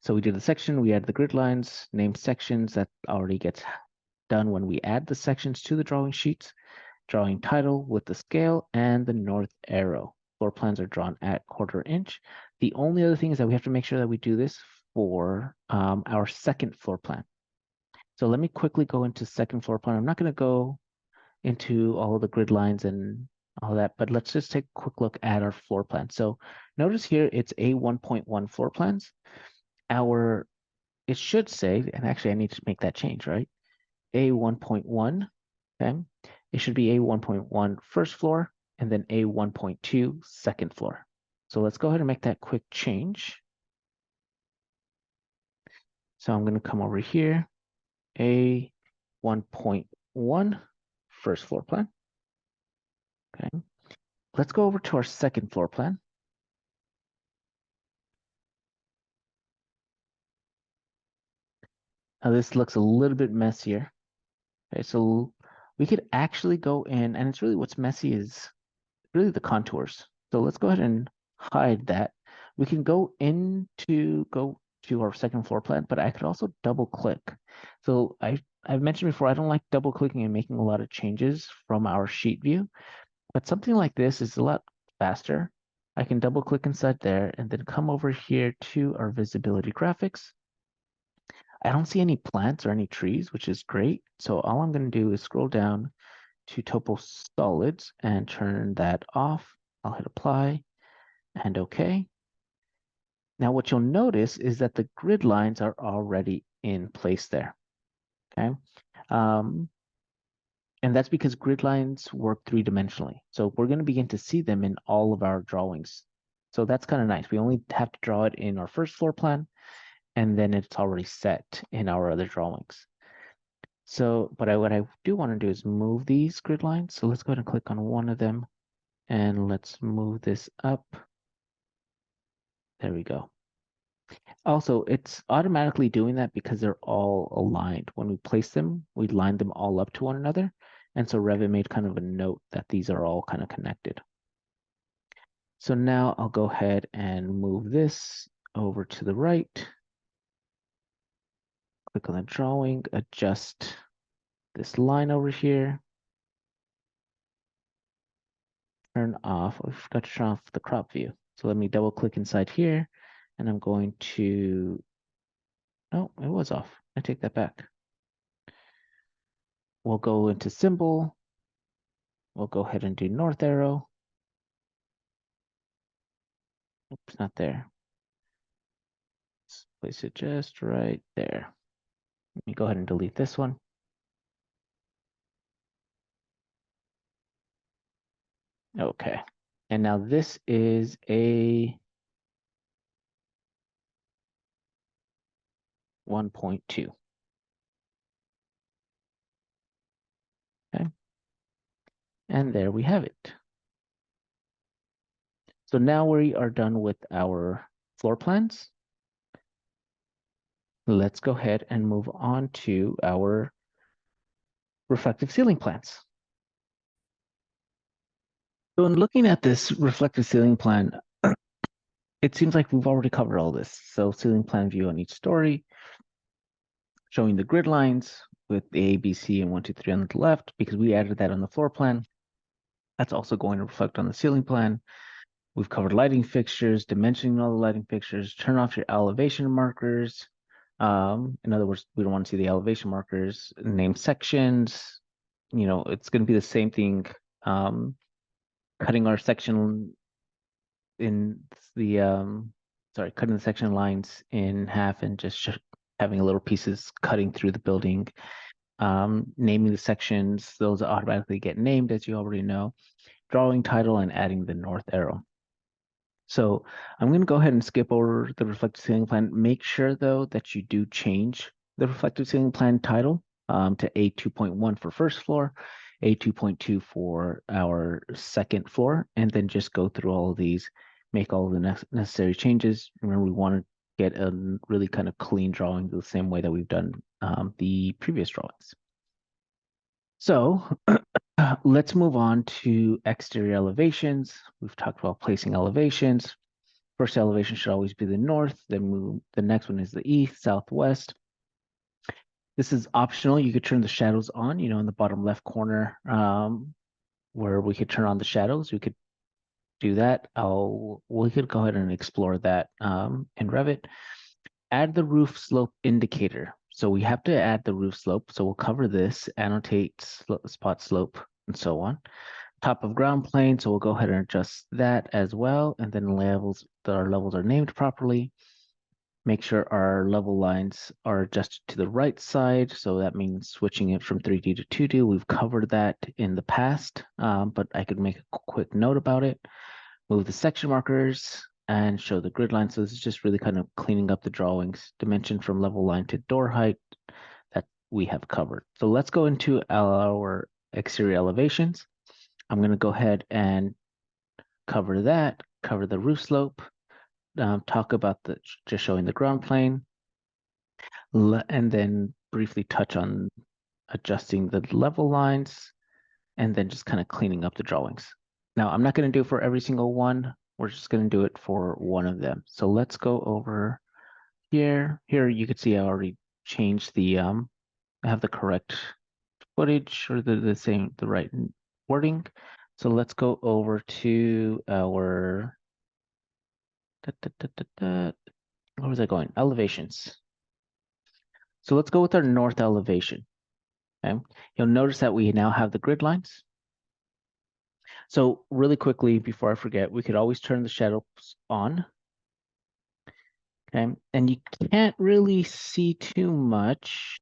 So we did the section, we added the grid lines, named sections. That already gets done when we add the sections to the drawing sheets. Drawing title with the scale and the north arrow. Floor plans are drawn at 1/4 inch. The only other thing is that we have to make sure that we do this for our second floor plan. So let me quickly go into second floor plan. I'm not going to go into all of the grid lines and all that, but let's just take a quick look at our floor plan. So notice here it's a 1.1 floor plans. It should say, and actually I need to make that change, right? A 1.1, okay? It should be a 1.1 first floor and then a 1.2 second floor. So let's go ahead and make that quick change. So I'm going to come over here, a 1.1 first floor plan. Okay. Let's go over to our second floor plan. Now this looks a little bit messier. Okay, so we could actually go in, and it's really what's messy is really the contours. So let's go ahead and hide that. We can go to our second floor plan, but I could also double click. So I've mentioned before, I don't like double clicking and making a lot of changes from our sheet view, but something like this is a lot faster. I can double click inside there and then come over here to our visibility graphics. I don't see any plants or any trees, which is great. So all I'm going to do is scroll down to Topo Solids and turn that off. I'll hit apply and OK. Now what you'll notice is that the grid lines are already in place there. Okay. And that's because grid lines work 3-dimensionally. So we're going to begin to see them in all of our drawings. So that's kind of nice. We only have to draw it in our first floor plan, and then it's already set in our other drawings. So, but what I do want to do is move these grid lines. So let's go ahead and click on one of them, and let's move this up. There we go. Also, it's automatically doing that because they're all aligned. When we place them, we line them all up to one another. And so Revit made kind of a note that these are all kind of connected. So now I'll go ahead and move this over to the right. Click on the drawing, adjust this line over here. Turn off, I forgot to turn off the crop view. So let me double click inside here and I'm going to, oh, it was off. I take that back. We'll go into symbol. We'll go ahead and do north arrow. Oops, not there. Let's place it just right there. Let me go ahead and delete this one. Okay. And now this is a 1.2. Okay. And there we have it. So now we are done with our floor plans. Let's go ahead and move on to our reflective ceiling plans. So in looking at this reflective ceiling plan, it seems like we've already covered all this. So ceiling plan view on each story, showing the grid lines with the A, B, C, and 1, 2, 3 on the left, because we added that on the floor plan. That's also going to reflect on the ceiling plan. We've covered lighting fixtures, dimensioning all the lighting fixtures, turn off your elevation markers. In other words, we don't want to see the elevation markers, name sections. You know, it's going to be the same thing. Cutting our section in the, cutting the section lines in half and just having little pieces cutting through the building. naming the sections, those automatically get named, as you already know, drawing title, and adding the north arrow. So I'm going to go ahead and skip over the reflective ceiling plan. Make sure, though, that you do change the reflective ceiling plan title to A2.1 for first floor, A2.2 for our second floor, and then just go through all of these, make all of the necessary changes. Remember, we want to get a really kind of clean drawing the same way that we've done the previous drawings. So let's move on to exterior elevations. We've talked about placing elevations. First elevation should always be the north, then the next one is the east, southwest. This is optional. You could turn the shadows on, in the bottom left corner where we could turn on the shadows. We could do that. We could go ahead and explore that in Revit. Add the roof slope indicator. So we have to add the roof slope. So we'll cover this, annotate spot slope, and so on. Top of ground plane, so we'll go ahead and adjust that as well. And then our levels are named properly. Make sure our level lines are adjusted to the right side. So that means switching it from 3D to 2D. We've covered that in the past, but I could make a quick note about it. Move the section markers and show the grid line. So this is just really kind of cleaning up the drawings. Dimension from level line to door height that we have covered. So let's go into our exterior elevations. I'm going to go ahead and cover that, cover the roof slope, talk about just showing the ground plane, and then briefly touch on adjusting the level lines, and then just kind of cleaning up the drawings. Now, I'm not going to do it for every single one. We're just going to do it for one of them. So let's go over here. Here you can see I already changed I have the correct footage or the right wording. So let's go over to our, where was I going? Elevations. So let's go with our north elevation. Okay. You'll notice that we now have the grid lines. So really quickly, before I forget, we could always turn the shadows on. Okay. And you can't really see too much.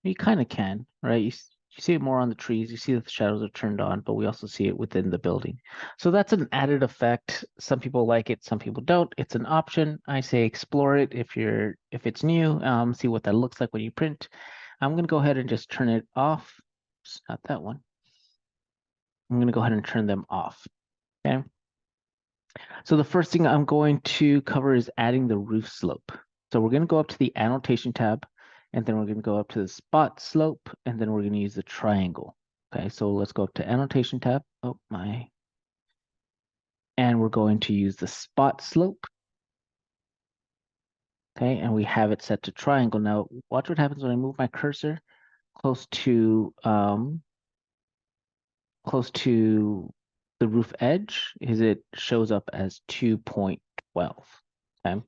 You kind of can, right? You see it more on the trees. You see that the shadows are turned on, but we also see it within the building. So that's an added effect. Some people like it, some people don't. It's an option. I say explore it if it's new. See what that looks like when you print. I'm going to go ahead and just turn it off. It's not that one. I'm going to go ahead and turn them off. Okay. So the first thing I'm going to cover is adding the roof slope. So we're going to go up to the annotation tab, and then we're going to go up to the spot slope, and then we're going to use the triangle. Okay, so let's go up to annotation tab. And we're going to use the spot slope. Okay, and we have it set to triangle. Now, watch what happens when I move my cursor close to the roof edge, is it shows up as 2.12. Okay.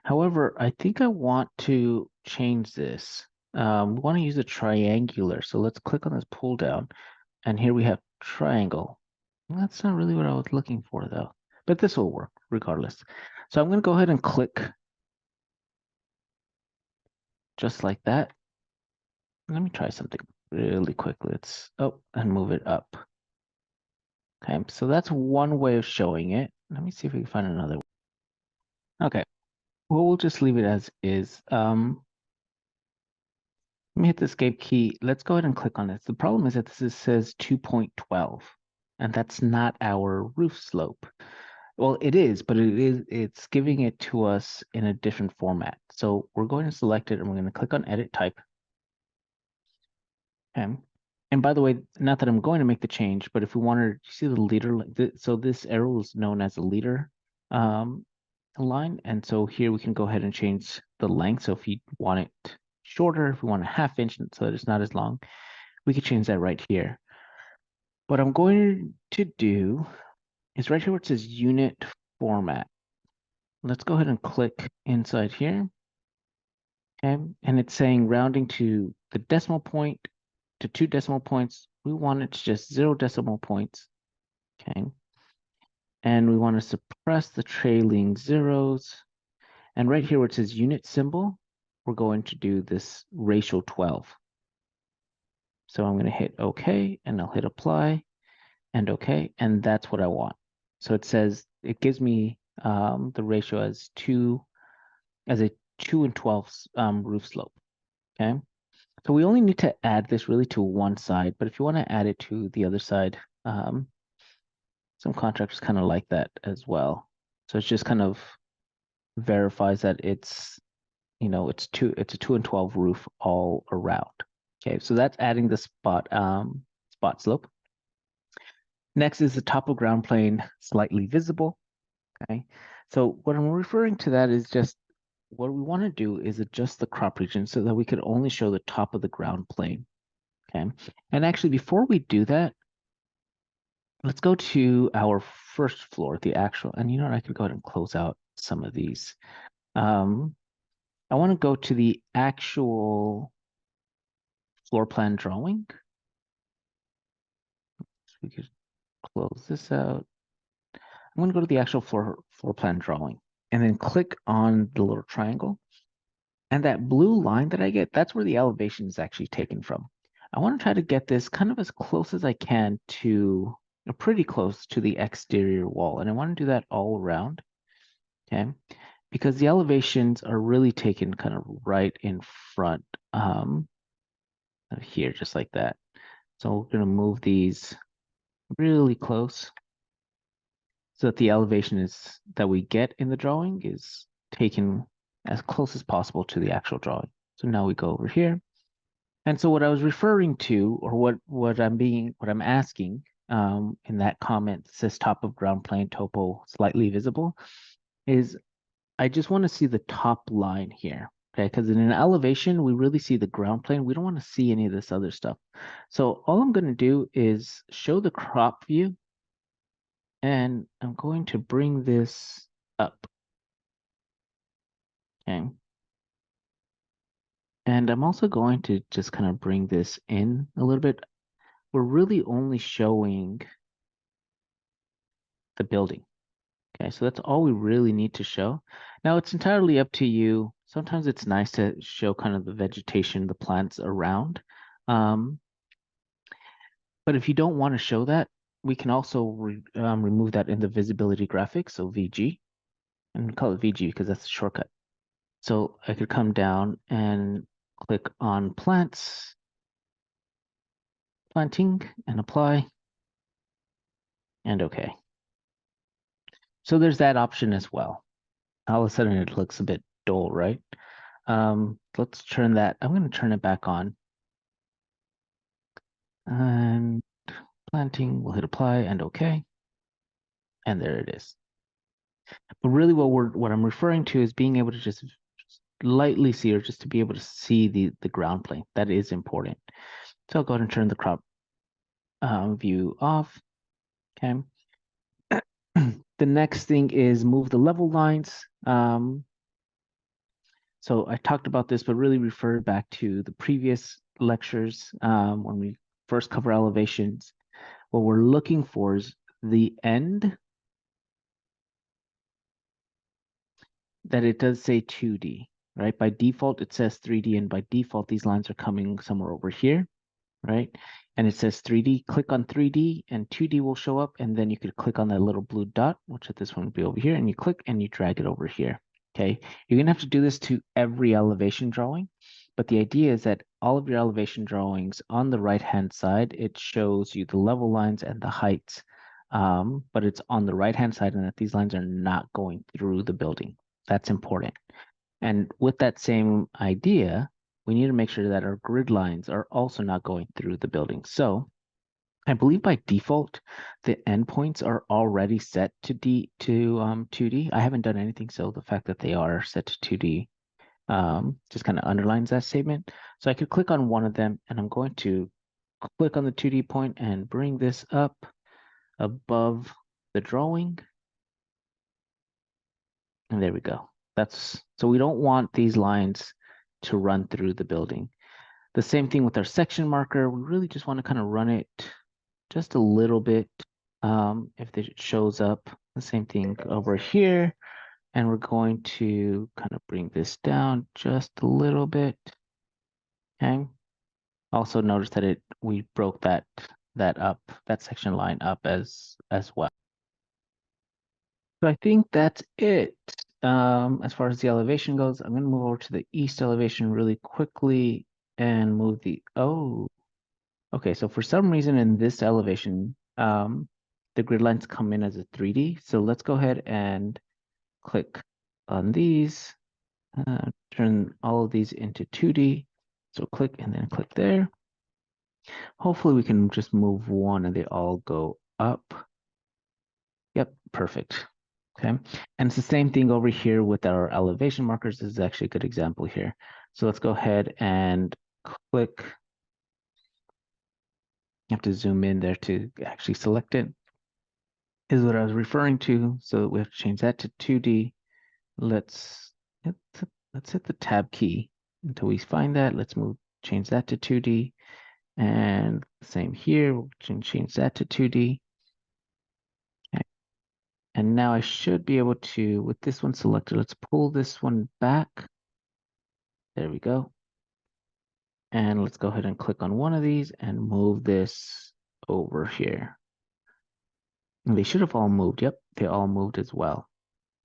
However, I think I want to change this. We want to use a triangular. So let's click on this pull down. And here we have triangle. That's not really what I was looking for, though. But this will work regardless. So I'm going to go ahead and click just like that. Let me try something really quick. And move it up. Okay, so that's one way of showing it. Let me see if we can find another one. Okay, well, we'll just leave it as is. Let me hit the escape key. Let's go ahead and click on this. The problem is that this says 2.12, and that's not our roof slope. Well, it is, but it's giving it to us in a different format. So we're going to select it, and we're going to click on Edit Type. Okay. And by the way, not that I'm going to make the change, but if we wanted to see the leader, so this arrow is known as a leader line. And so here we can go ahead and change the length. So if you want it shorter, if we want a 1/2 inch so that it's not as long, we could change that right here. What I'm going to do is right here where it says unit format. Let's go ahead and click inside here. Okay. And it's saying rounding to the decimal point to 2 decimal points. We want it to just 0 decimal points. Okay. And we want to suppress the trailing zeros. And right here where it says unit symbol, we're going to do this ratio 12. So I'm going to hit OK, and I'll hit apply and OK, and that's what I want. So it says, it gives me the ratio as a 2 and 12 roof slope, okay? So we only need to add this really to one side, but if you want to add it to the other side, some contractors kind of like that as well. So it's just kind of verifies that it's, it's a 2 and 12 roof all around. Okay, so that's adding the spot slope. Next is the top of ground plane slightly visible. Okay, so what I'm referring to that is just what we want to do is adjust the crop region so that we can only show the top of the ground plane. Okay, and actually before we do that, let's go to our first floor, the actual, and I could go ahead and close out some of these. I want to go to the actual floor plan drawing. So we could close this out. I'm going to go to the actual floor plan drawing and then click on the little triangle. And that blue line that I get, that's where the elevation is actually taken from. I want to try to get this kind of as close as I can to, pretty close to the exterior wall. And I want to do that all around, okay? Because the elevations are really taken kind of right in front of here, just like that. So we're going to move these really close so that the elevation is that we get in the drawing is taken as close as possible to the actual drawing. So now we go over here. And so what I was referring to, or what I'm asking in that comment that says top of ground plane topo slightly visible, is I just want to see the top line here. Okay, because in an elevation, we really see the ground plane. We don't want to see any of this other stuff. So all I'm going to do is show the crop view, and I'm going to bring this up. Okay. And I'm also going to just kind of bring this in a little bit. We're really only showing the building. Okay, so that's all we really need to show. Now it's entirely up to you. Sometimes it's nice to show kind of the vegetation, the plants around. But if you don't want to show that, we can also remove that in the visibility graphics, so VG, and we call it VG because that's the shortcut. So I could come down and click on plants, planting, and apply, and OK. So there's that option as well. All of a sudden it looks a bit dull, right? Let's turn that. I'm going to turn it back on. And planting, we'll hit apply and OK. And there it is. But really what I'm referring to is being able to just lightly see, or just to be able to see the ground plane. That is important. So I'll go ahead and turn the crop view off. Okay. The next thing is move the level lines. So I talked about this, but really refer back to the previous lectures when we first cover elevations. What we're looking for is the end that it does say 2D, right? By default, it says 3D, and by default, these lines are coming somewhere over here, right? And it says 3D, click on 3D and 2D will show up. And then you could click on that little blue dot, which at this one would be over here, and you click and you drag it over here. Okay, you're gonna have to do this to every elevation drawing, but the idea is that all of your elevation drawings on the right-hand side, it shows you the level lines and the heights, but it's on the right-hand side and that these lines are not going through the building. That's important. And with that same idea, we need to make sure that our grid lines are also not going through the building. So I believe by default, the endpoints are already set to 2D. I haven't done anything, so the fact that they are set to 2D just kind of underlines that statement. So I could click on one of them, and I'm going to click on the 2D point and bring this up above the drawing. And there we go. So we don't want these lines to run through the building. The same thing with our section marker. We really just want to kind of run it just a little bit if it shows up. The same thing over here. And we're going to kind of bring this down just a little bit. Okay. Also notice that we broke that section line up as well. So I think that's it. As far as the elevation goes, I'm going to move over to the east elevation really quickly and move okay, so for some reason in this elevation, the grid lines come in as a 3D. So let's go ahead and click on these, turn all of these into 2D. So click and then click there. Hopefully we can just move one and they all go up. Yep, perfect. Okay, and it's the same thing over here with our elevation markers. This is actually a good example here. So let's go ahead and click. You have to zoom in there to actually select it. Is what I was referring to. So we have to change that to 2D. Let's hit the tab key until we find that. Let's change that to 2D. And same here, we can change that to 2D. Okay. And now I should be able to, with this one selected, let's pull this one back. There we go. And let's go ahead and click on one of these and move this over here. And they should have all moved. Yep, they all moved as well.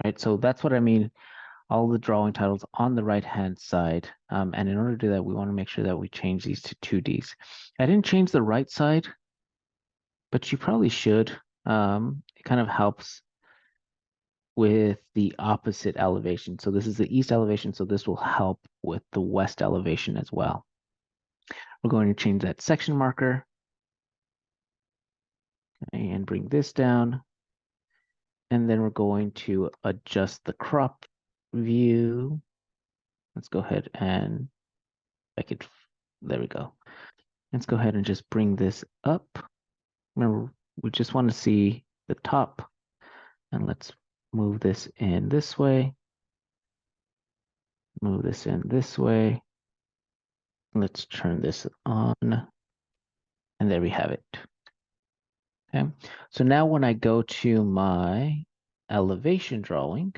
Right, so that's what I mean. All the drawing titles on the right-hand side. And in order to do that, we want to make sure that we change these to 2Ds. I didn't change the right side, but you probably should. It kind of helps with the opposite elevation. So this is the east elevation, so this will help with the west elevation as well. We're going to change that section marker. Okay, and bring this down. And then we're going to adjust the crop view. Let's go ahead and there we go. Let's go ahead and just bring this up. Remember, we just want to see the top. And let's move this in this way. Move this in this way. Let's turn this on. And there we have it. Okay. So now when I go to my elevation drawing,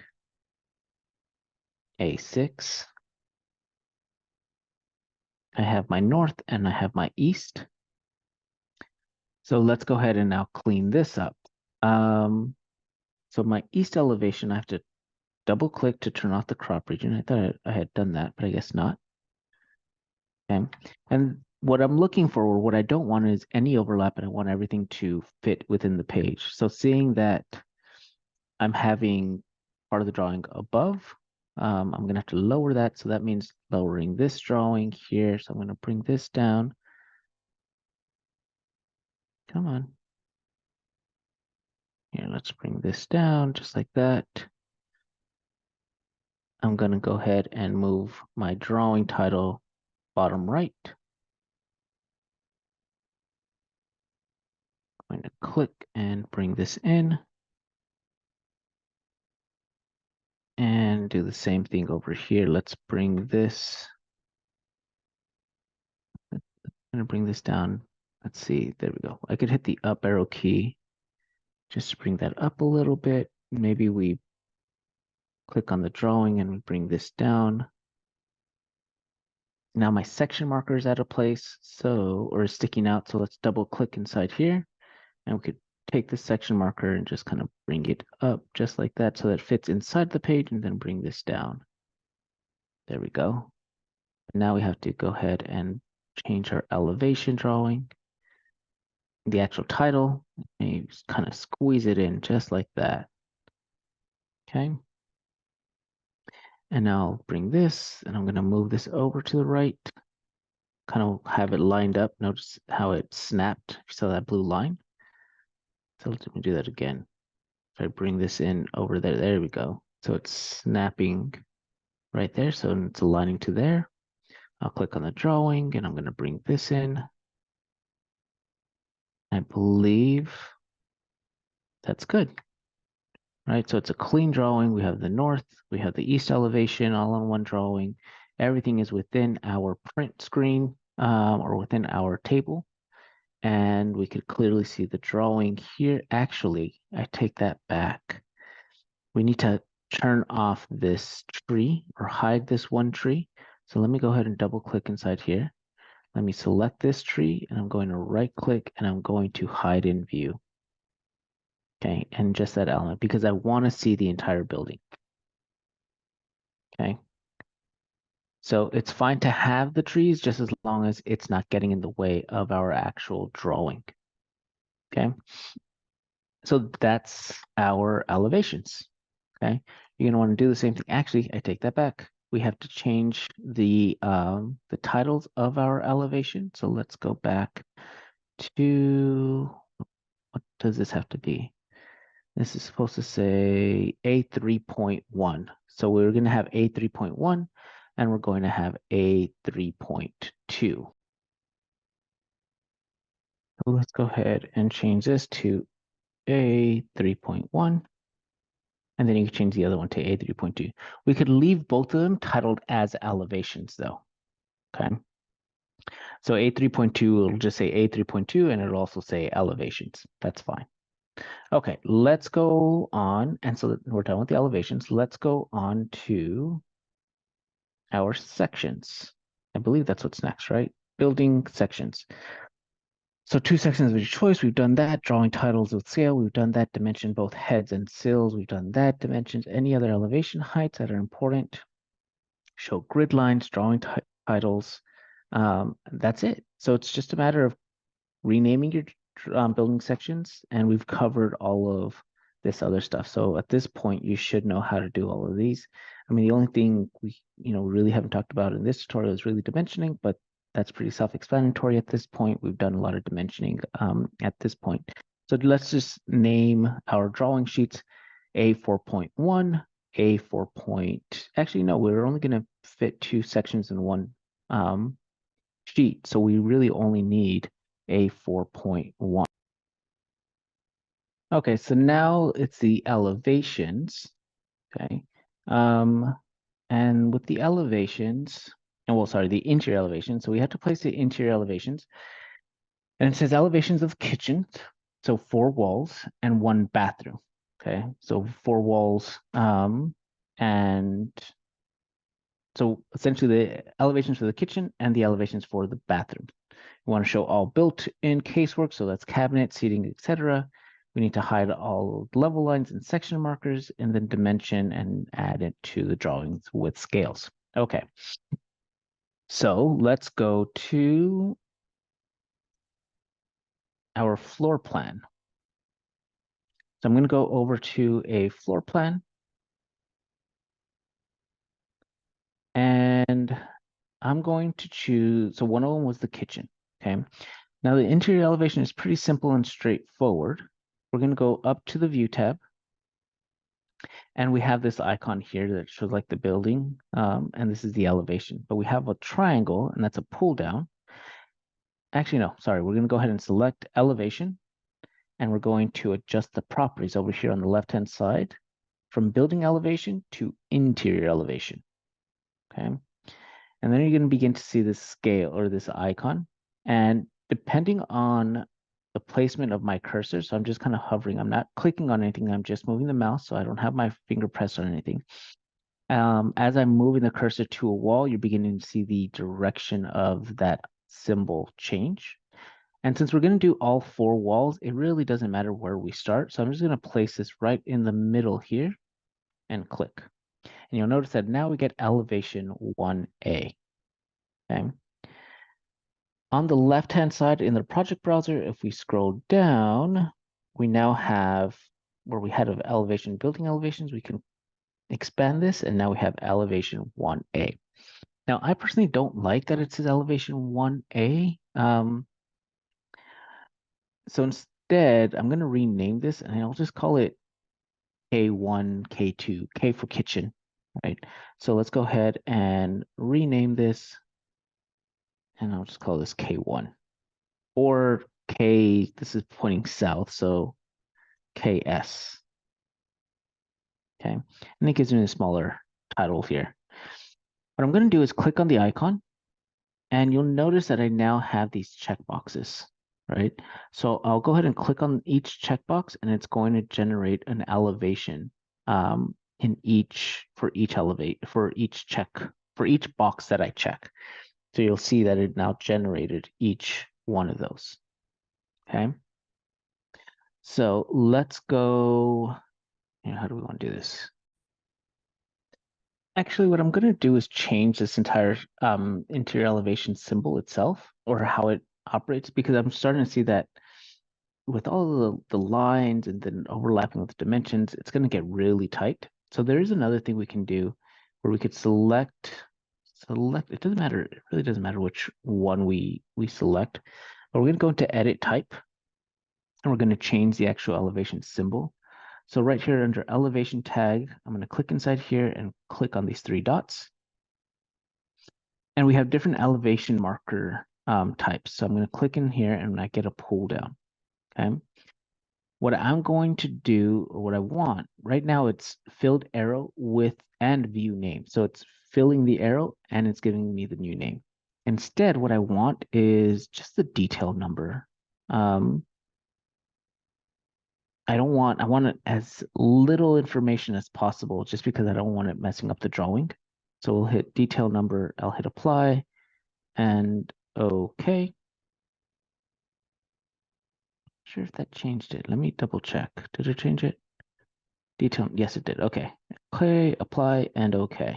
A6, I have my north and I have my east. So let's go ahead and now clean this up. So my east elevation, I have to double click to turn off the crop region. I thought I had done that, but I guess not. Okay. And what I'm looking for, or what I don't want, is any overlap, and I want everything to fit within the page. So seeing that I'm having part of the drawing above, I'm going to have to lower that. So that means lowering this drawing here. So I'm going to bring this down. Come on. Here, let's bring this down just like that. I'm going to go ahead and move my drawing title bottom right. I'm going to click and bring this in. And do the same thing over here. Let's bring this. I'm going to bring this down. Let's see. There we go. I could hit the up arrow key just to bring that up a little bit. Maybe we click on the drawing and we bring this down. Now my section marker is out of place, or is sticking out. So let's double click inside here, and we could take the section marker and just kind of bring it up just like that so that it fits inside the page, and then bring this down. There we go. Now we have to go ahead and change our elevation drawing, the actual title, and you just kind of squeeze it in just like that. Okay. And now I'll bring this, and I'm going to move this over to the right, kind of have it lined up. Notice how it snapped. You saw that blue line? So let me do that again. If I bring this in over there, there we go. So it's snapping right there. So it's aligning to there. I'll click on the drawing, and I'm going to bring this in. I believe that's good. Right, so it's a clean drawing. We have the north, we have the east elevation all on one drawing. Everything is within our print screen or within our table. And we could clearly see the drawing here. Actually, I take that back. We need to turn off this tree or hide this one tree. So let me go ahead and double click inside here. let me select this tree and I'm going to right click and I'm going to hide in view. Okay, and just that element because I want to see the entire building. Okay. So it's fine to have the trees just as long as it's not getting in the way of our actual drawing. Okay. So that's our elevations. Okay. You're gonna want to do the same thing. Actually, I take that back. We have to change the titles of our elevation. So let's go back to, what does this have to be? This is supposed to say A3.1. So we're going to have A3.1 and we're going to have A3.2. So let's go ahead and change this to A3.1. And then you can change the other one to A3.2. We could leave both of them titled as elevations though. Okay. So A3.2 will just say A3.2 and it'll also say elevations. That's fine. Okay, let's go on. And so we're done with the elevations. Let's go on to our sections. I believe that's what's next, right? Building sections. So 2 sections of your choice. We've done that. Drawing titles with scale. We've done that. Dimension both heads and sills. We've done that. Dimensions any other elevation heights that are important. Show grid lines, drawing titles. That's it. So it's just a matter of renaming your building sections, and we've covered all of this other stuff. So at this point, you should know how to do all of these. I mean, the only thing we really haven't talked about in this tutorial is really dimensioning, but that's pretty self-explanatory at this point. We've done a lot of dimensioning at this point. So let's just name our drawing sheets A4.1, A4. Actually, no, we're only going to fit 2 sections in one sheet. So we really only need A4.1. Okay, so now it's the elevations. Okay. And with the elevations, and well, sorry, the interior elevations. So we have to place the interior elevations. And it says elevations of kitchen. So 4 walls and 1 bathroom. Okay. So 4 walls. And so essentially the elevations for the kitchen and the elevations for the bathroom. We want to show all built-in casework, so that's cabinet, seating, etc. We need to hide all level lines and section markers, and then dimension and add it to the drawings with scales. Okay. So let's go to our floor plan. So I'm going to go over to a floor plan. And I'm going to choose, so one of them was the kitchen, okay? Now the interior elevation is pretty simple and straightforward. We're going to go up to the view tab. And we have this icon here that shows like the building, and this is the elevation. But we have a triangle, and that's a pull down. Actually, no, sorry. We're going to go ahead and select elevation, and we're going to adjust the properties over here on the left-hand side from building elevation to interior elevation. Okay. And then you're going to begin to see this scale or this icon. And depending on the placement of my cursor, so I'm just kind of hovering. I'm not clicking on anything. I'm just moving the mouse, so I don't have my finger pressed on anything. As I'm moving the cursor to a wall, you're beginning to see the direction of that symbol change. And since we're going to do all 4 walls, it really doesn't matter where we start. So I'm just going to place this right in the middle here and click. And you'll notice that now we get elevation 1A. Okay. On the left-hand side in the project browser, if we scroll down, we now have where we had of elevation, building elevations, we can expand this, and now we have elevation 1A. Now, I personally don't like that it says elevation 1A. So instead, I'm going to rename this, and I'll just call it K1, K2, K for kitchen, right? So let's go ahead and rename this, and I'll just call this K1. Or K, this is pointing south, so KS. Okay, and it gives me a smaller title here. What I'm going to do is click on the icon, and you'll notice that I now have these checkboxes, right? So I'll go ahead and click on each checkbox, and it's going to generate an elevation for each box that I check. So you'll see that it now generated each one of those. Okay. So let's go. How do we want to do this? Actually, what I'm going to do is change this entire interior elevation symbol itself, or how it operates, because I'm starting to see that with all the lines and then overlapping with the dimensions, it's going to get really tight. So there is another thing we can do where we could select, it doesn't matter, it really doesn't matter which one we select, but we're going to go into edit type, and we're going to change the actual elevation symbol. So right here under elevation tag, I'm going to click inside here and click on these three dots. And we have different elevation marker types. So I'm going to click in here and I get a pull down. Okay. What I'm going to do, or what I want, right now it's filled arrow with and view name. So it's filling the arrow and it's giving me the new name. Instead, what I want is just the detail number. I want as little information as possible just because I don't want it messing up the drawing. So we'll hit detail number, I'll hit apply and okay. Sure if that changed it. Let me double check. Did it change it? Detail, yes it did. Okay. Okay, apply and okay.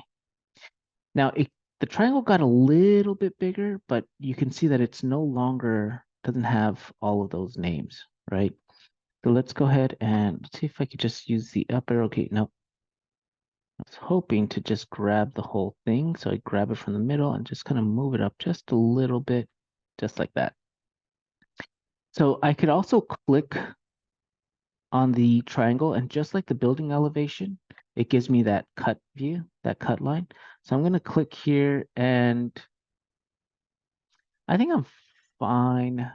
Now the triangle got a little bit bigger, but you can see that it's no longer, doesn't have all of those names, right? So let's go ahead and see if I could just use the up arrow key. Nope. I was hoping to just grab the whole thing. So I grab it from the middle and just kind of move it up just a little bit, just like that. So I could also click on the triangle, and just like the building elevation, it gives me that cut view, that cut line. So I'm going to click here and I think I'm fine.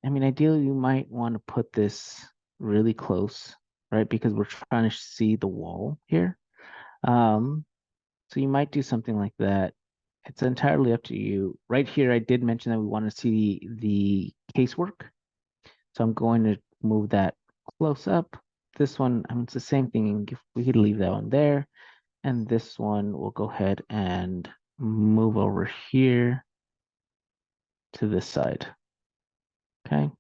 I mean, ideally you might want to put this really close, right? Because we're trying to see the wall here. So you might do something like that. It's entirely up to you. Right here, I did mention that we want to see the casework. So I'm going to move that close up. This one, I mean, it's the same thing. We could leave that one there. And this one, we'll go ahead and move over here to this side. Okay.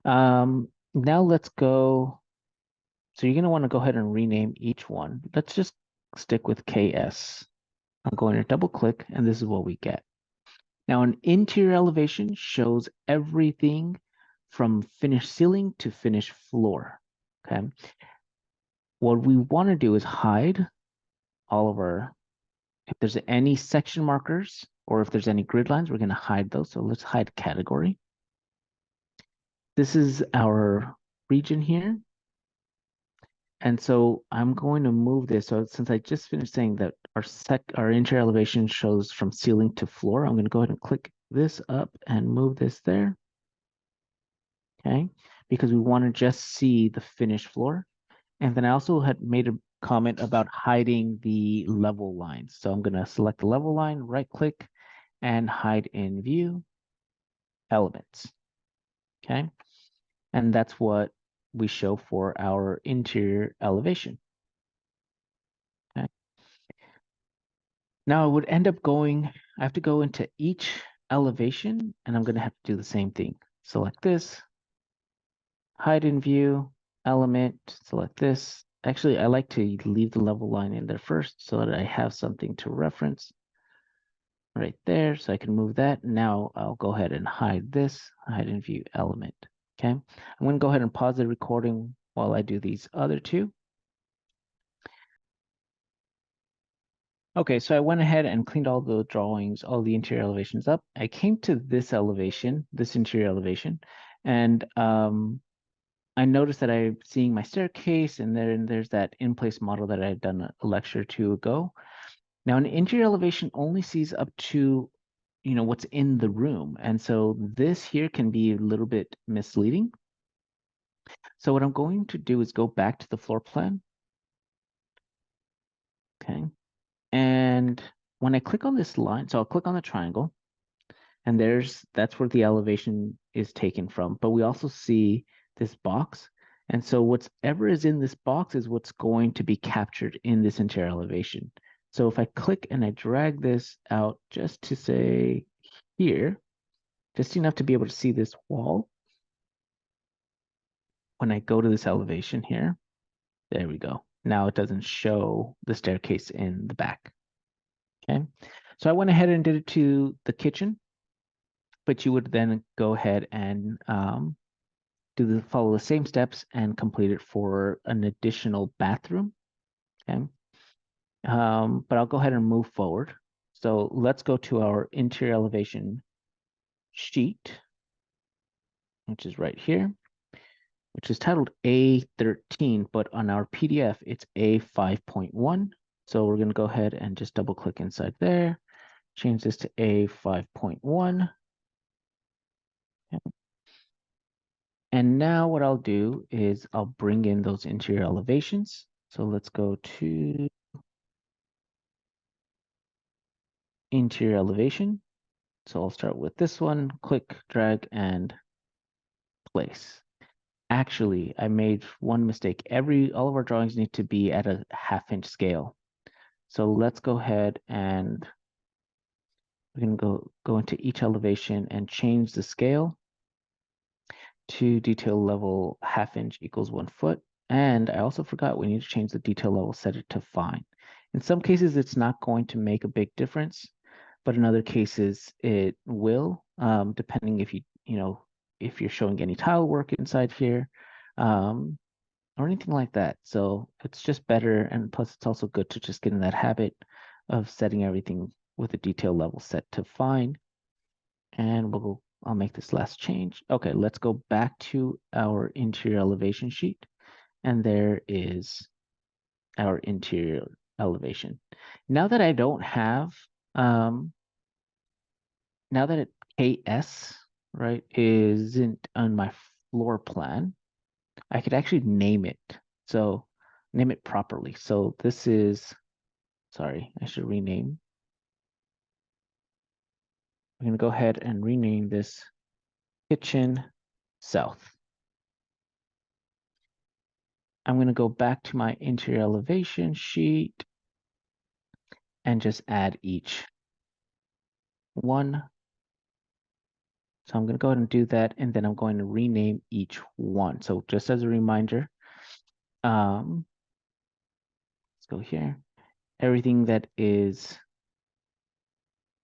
Now let's go. So you're going to want to go ahead and rename each one. Let's just stick with KS. I'm going to double click, and this is what we get. Now, an interior elevation shows everything from finished ceiling to finished floor. Okay. What we want to do is hide all of our, if there's any section markers or if there's any grid lines, we're going to hide those. So let's hide category. This is our region here. And so I'm going to move this. So since I just finished saying that our interior elevation shows from ceiling to floor, I'm going to go ahead and click this up and move this there. Okay, because we want to just see the finished floor. And then I also had made a comment about hiding the level lines. So I'm going to select the level line, right click, and hide in view elements. Okay, and that's what we show for our interior elevation. Okay. Now I would end up going, I have to go into each elevation and I'm going to have to do the same thing. Select this, hide in view, element, select this. Actually, I like to leave the level line in there first so that I have something to reference right there. So I can move that. Now I'll go ahead and hide this, hide in view element. Okay. I'm going to go ahead and pause the recording while I do these other two. Okay, so I went ahead and cleaned all the drawings, all the interior elevations up. I came to this elevation, this interior elevation, and I noticed that I'm seeing my staircase, and there's that in-place model that I had done a lecture or two ago. Now, an interior elevation only sees up to, what's in the room, and so this here can be a little bit misleading. So what I'm going to do is go back to the floor plan. Okay, and when I click on this line, so I'll click on the triangle, and that's where the elevation is taken from. But we also see this box. And so whatever is in this box is what's going to be captured in this interior elevation. So if I click and I drag this out just to say here, just enough to be able to see this wall, when I go to this elevation here, there we go. Now it doesn't show the staircase in the back. Okay, so I went ahead and did it to the kitchen, but you would then go ahead and follow the same steps and complete it for an additional bathroom. Okay, but I'll go ahead and move forward. So let's go to our interior elevation sheet, which is right here, which is titled A13, but on our PDF, it's A5.1. So we're going to go ahead and just double click inside there, change this to A5.1. And now what I'll do is I'll bring in those interior elevations. So let's go to interior elevation. So I'll start with this one, click, drag, and place. Actually, I made one mistake. All of our drawings need to be at a 1/2 inch scale. So let's go ahead and we're going to go into each elevation and change the scale to detail level 1/2 inch equals 1 foot. And I also forgot we need to change the detail level, set it to fine. In some cases, it's not going to make a big difference, but in other cases, it will, depending if you're showing any tile work inside here, or anything like that. So it's just better, and plus it's also good to just get in that habit of setting everything with a detail level set to fine. And I'll make this last change. Okay, let's go back to our interior elevation sheet. And there is our interior elevation. Now that I don't have, now that KS, right, isn't on my floor plan, I could actually name it. So name it properly. So this is, sorry, I should rename. I'm going to go ahead and rename this Kitchen South. I'm going to go back to my interior elevation sheet and just add each one. So I'm going to go ahead and do that, and then I'm going to rename each one. So just as a reminder, let's go here. Everything that is,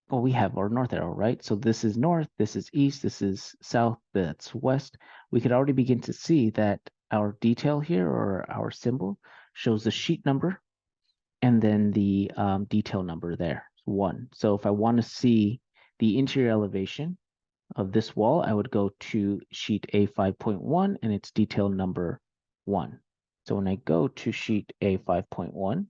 well, we have our north arrow, right? So this is north, this is east, this is south, that's west. We could already begin to see that our detail here, or our symbol, shows the sheet number and then the detail number there, 1. So if I want to see the interior elevation of this wall, I would go to sheet A5.1 and it's detail number 1. So when I go to sheet A5.1,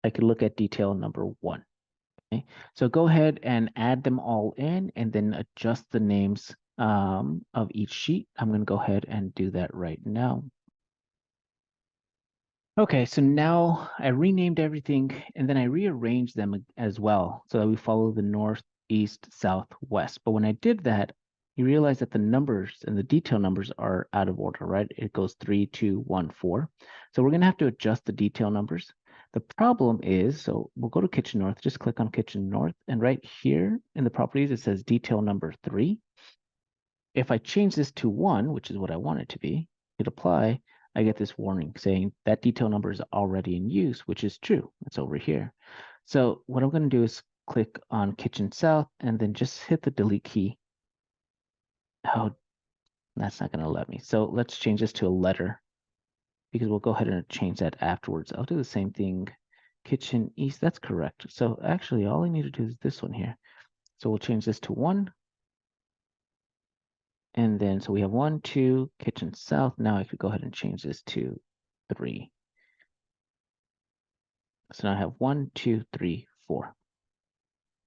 I can look at detail number 1. Okay? So go ahead and add them all in and then adjust the names of each sheet. I'm going to go ahead and do that right now. Okay, so now I renamed everything and then I rearranged them as well so that we follow the north, east, south, west. But when I did that, you realize that the numbers and the detail numbers are out of order, right? It goes 3, 2, 1, 4. So we're going to have to adjust the detail numbers. The problem is, so we'll go to Kitchen North, just click on Kitchen North, and right here in the properties, it says detail number 3. If I change this to 1, which is what I want it to be, hit apply, I get this warning saying that detail number is already in use, which is true. It's over here. So what I'm going to do is click on Kitchen South and then just hit the delete key. Oh, that's not going to let me. So let's change this to a letter because we'll go ahead and change that afterwards. I'll do the same thing. Kitchen East, that's correct. So actually all I need to do is this one here. So we'll change this to 1. And then, so we have 1, 2, Kitchen South. Now I could go ahead and change this to 3. So now I have 1, 2, 3, 4.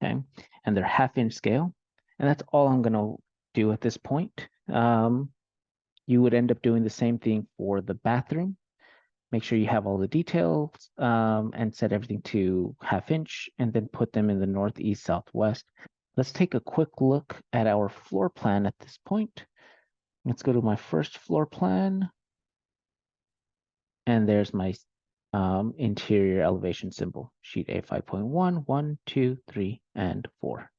Okay, and they're 1/2 inch scale. And that's all I'm going to do at this point. You would end up doing the same thing for the bathroom. Make sure you have all the details and set everything to 1/2 inch and then put them in the northeast, southwest. Let's take a quick look at our floor plan at this point. Let's go to my first floor plan. And there's my interior elevation symbol, sheet A 5.1, 1, 2, 3, and 4.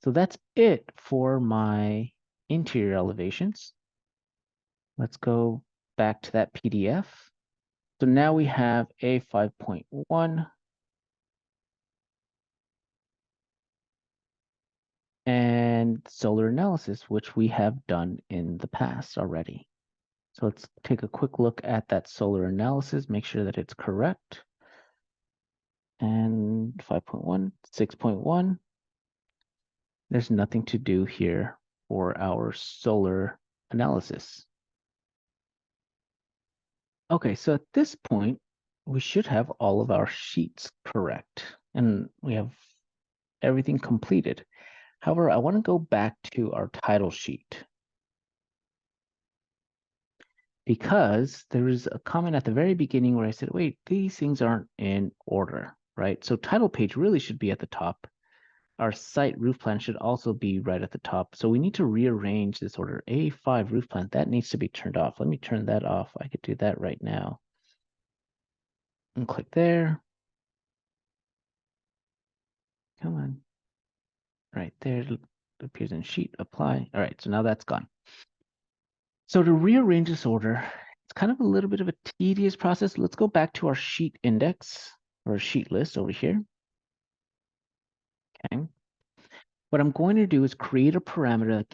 So that's it for my interior elevations. Let's go back to that PDF. So now we have A 5.1 and solar analysis, which we have done in the past already. So let's take a quick look at that solar analysis, make sure that it's correct. And 5.1, 6.1, there's nothing to do here for our solar analysis. Okay, so at this point, we should have all of our sheets correct, and we have everything completed. However, I want to go back to our title sheet because there is a comment at the very beginning where I said, wait, these things aren't in order, right? So title page really should be at the top. Our site roof plan should also be right at the top. So we need to rearrange this order. A5 roof plan, that needs to be turned off. Let me turn that off. I could do that right now. And click there. Come on. Right there, it appears in sheet, apply. All right, so now that's gone. So to rearrange this order, it's kind of a little bit of a tedious process. Let's go back to our sheet index or sheet list over here. Okay. What I'm going to do is create a parameter that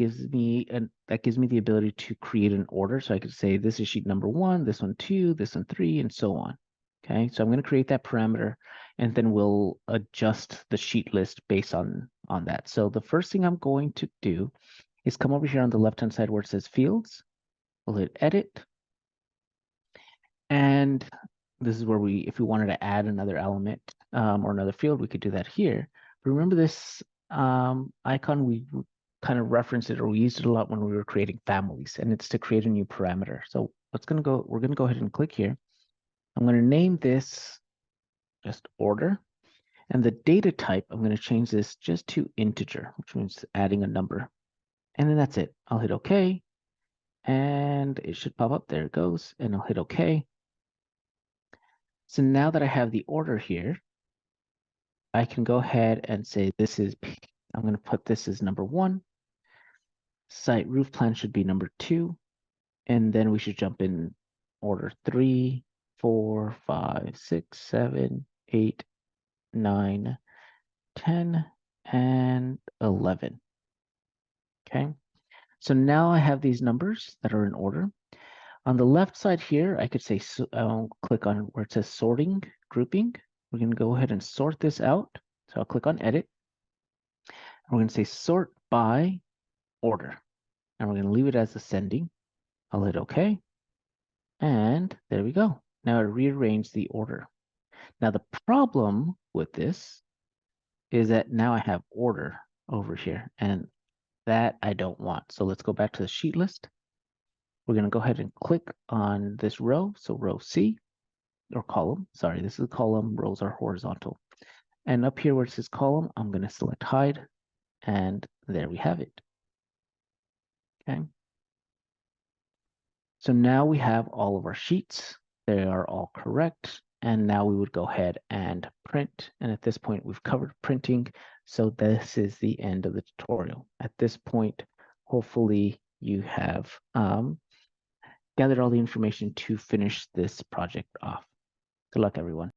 gives me the ability to create an order. So I could say this is sheet number 1, this one 2, this one 3, and so on. Okay, so I'm going to create that parameter, and then we'll adjust the sheet list based on that. So the first thing I'm going to do is come over here on the left-hand side where it says fields. We'll hit edit. And this is where if we wanted to add another element or another field, we could do that here. But remember this icon, we kind of referenced it, or we used it a lot when we were creating families, and it's to create a new parameter. So we're gonna go ahead and click here. I'm gonna name this just order. And the data type, I'm gonna change this just to integer, which means adding a number. And then that's it. I'll hit OK. And it should pop up. There it goes. And I'll hit OK. So now that I have the order here, I can go ahead and say I'm going to put this as number 1. Site roof plan should be number 2. And then we should jump in order 3, 4, 5, 6, 7, 8, 9, 10, and 11. Okay. So now I have these numbers that are in order. On the left side here, I could say, I'll click on where it says sorting, grouping. We're going to go ahead and sort this out. So I'll click on edit. We're going to say sort by order. And we're going to leave it as ascending. I'll hit OK. And there we go. Now it rearranged the order. Now the problem with this is that now I have order over here, and that I don't want. So let's go back to the sheet list. We're going to go ahead and click on this row. So row C, or column. Sorry, this is a column. Rows are horizontal. And up here where it says column, I'm going to select hide. And there we have it. Okay. So now we have all of our sheets. They are all correct. And now we would go ahead and print. And at this point, we've covered printing. So this is the end of the tutorial. At this point, hopefully you have gathered all the information to finish this project off. Good luck, everyone.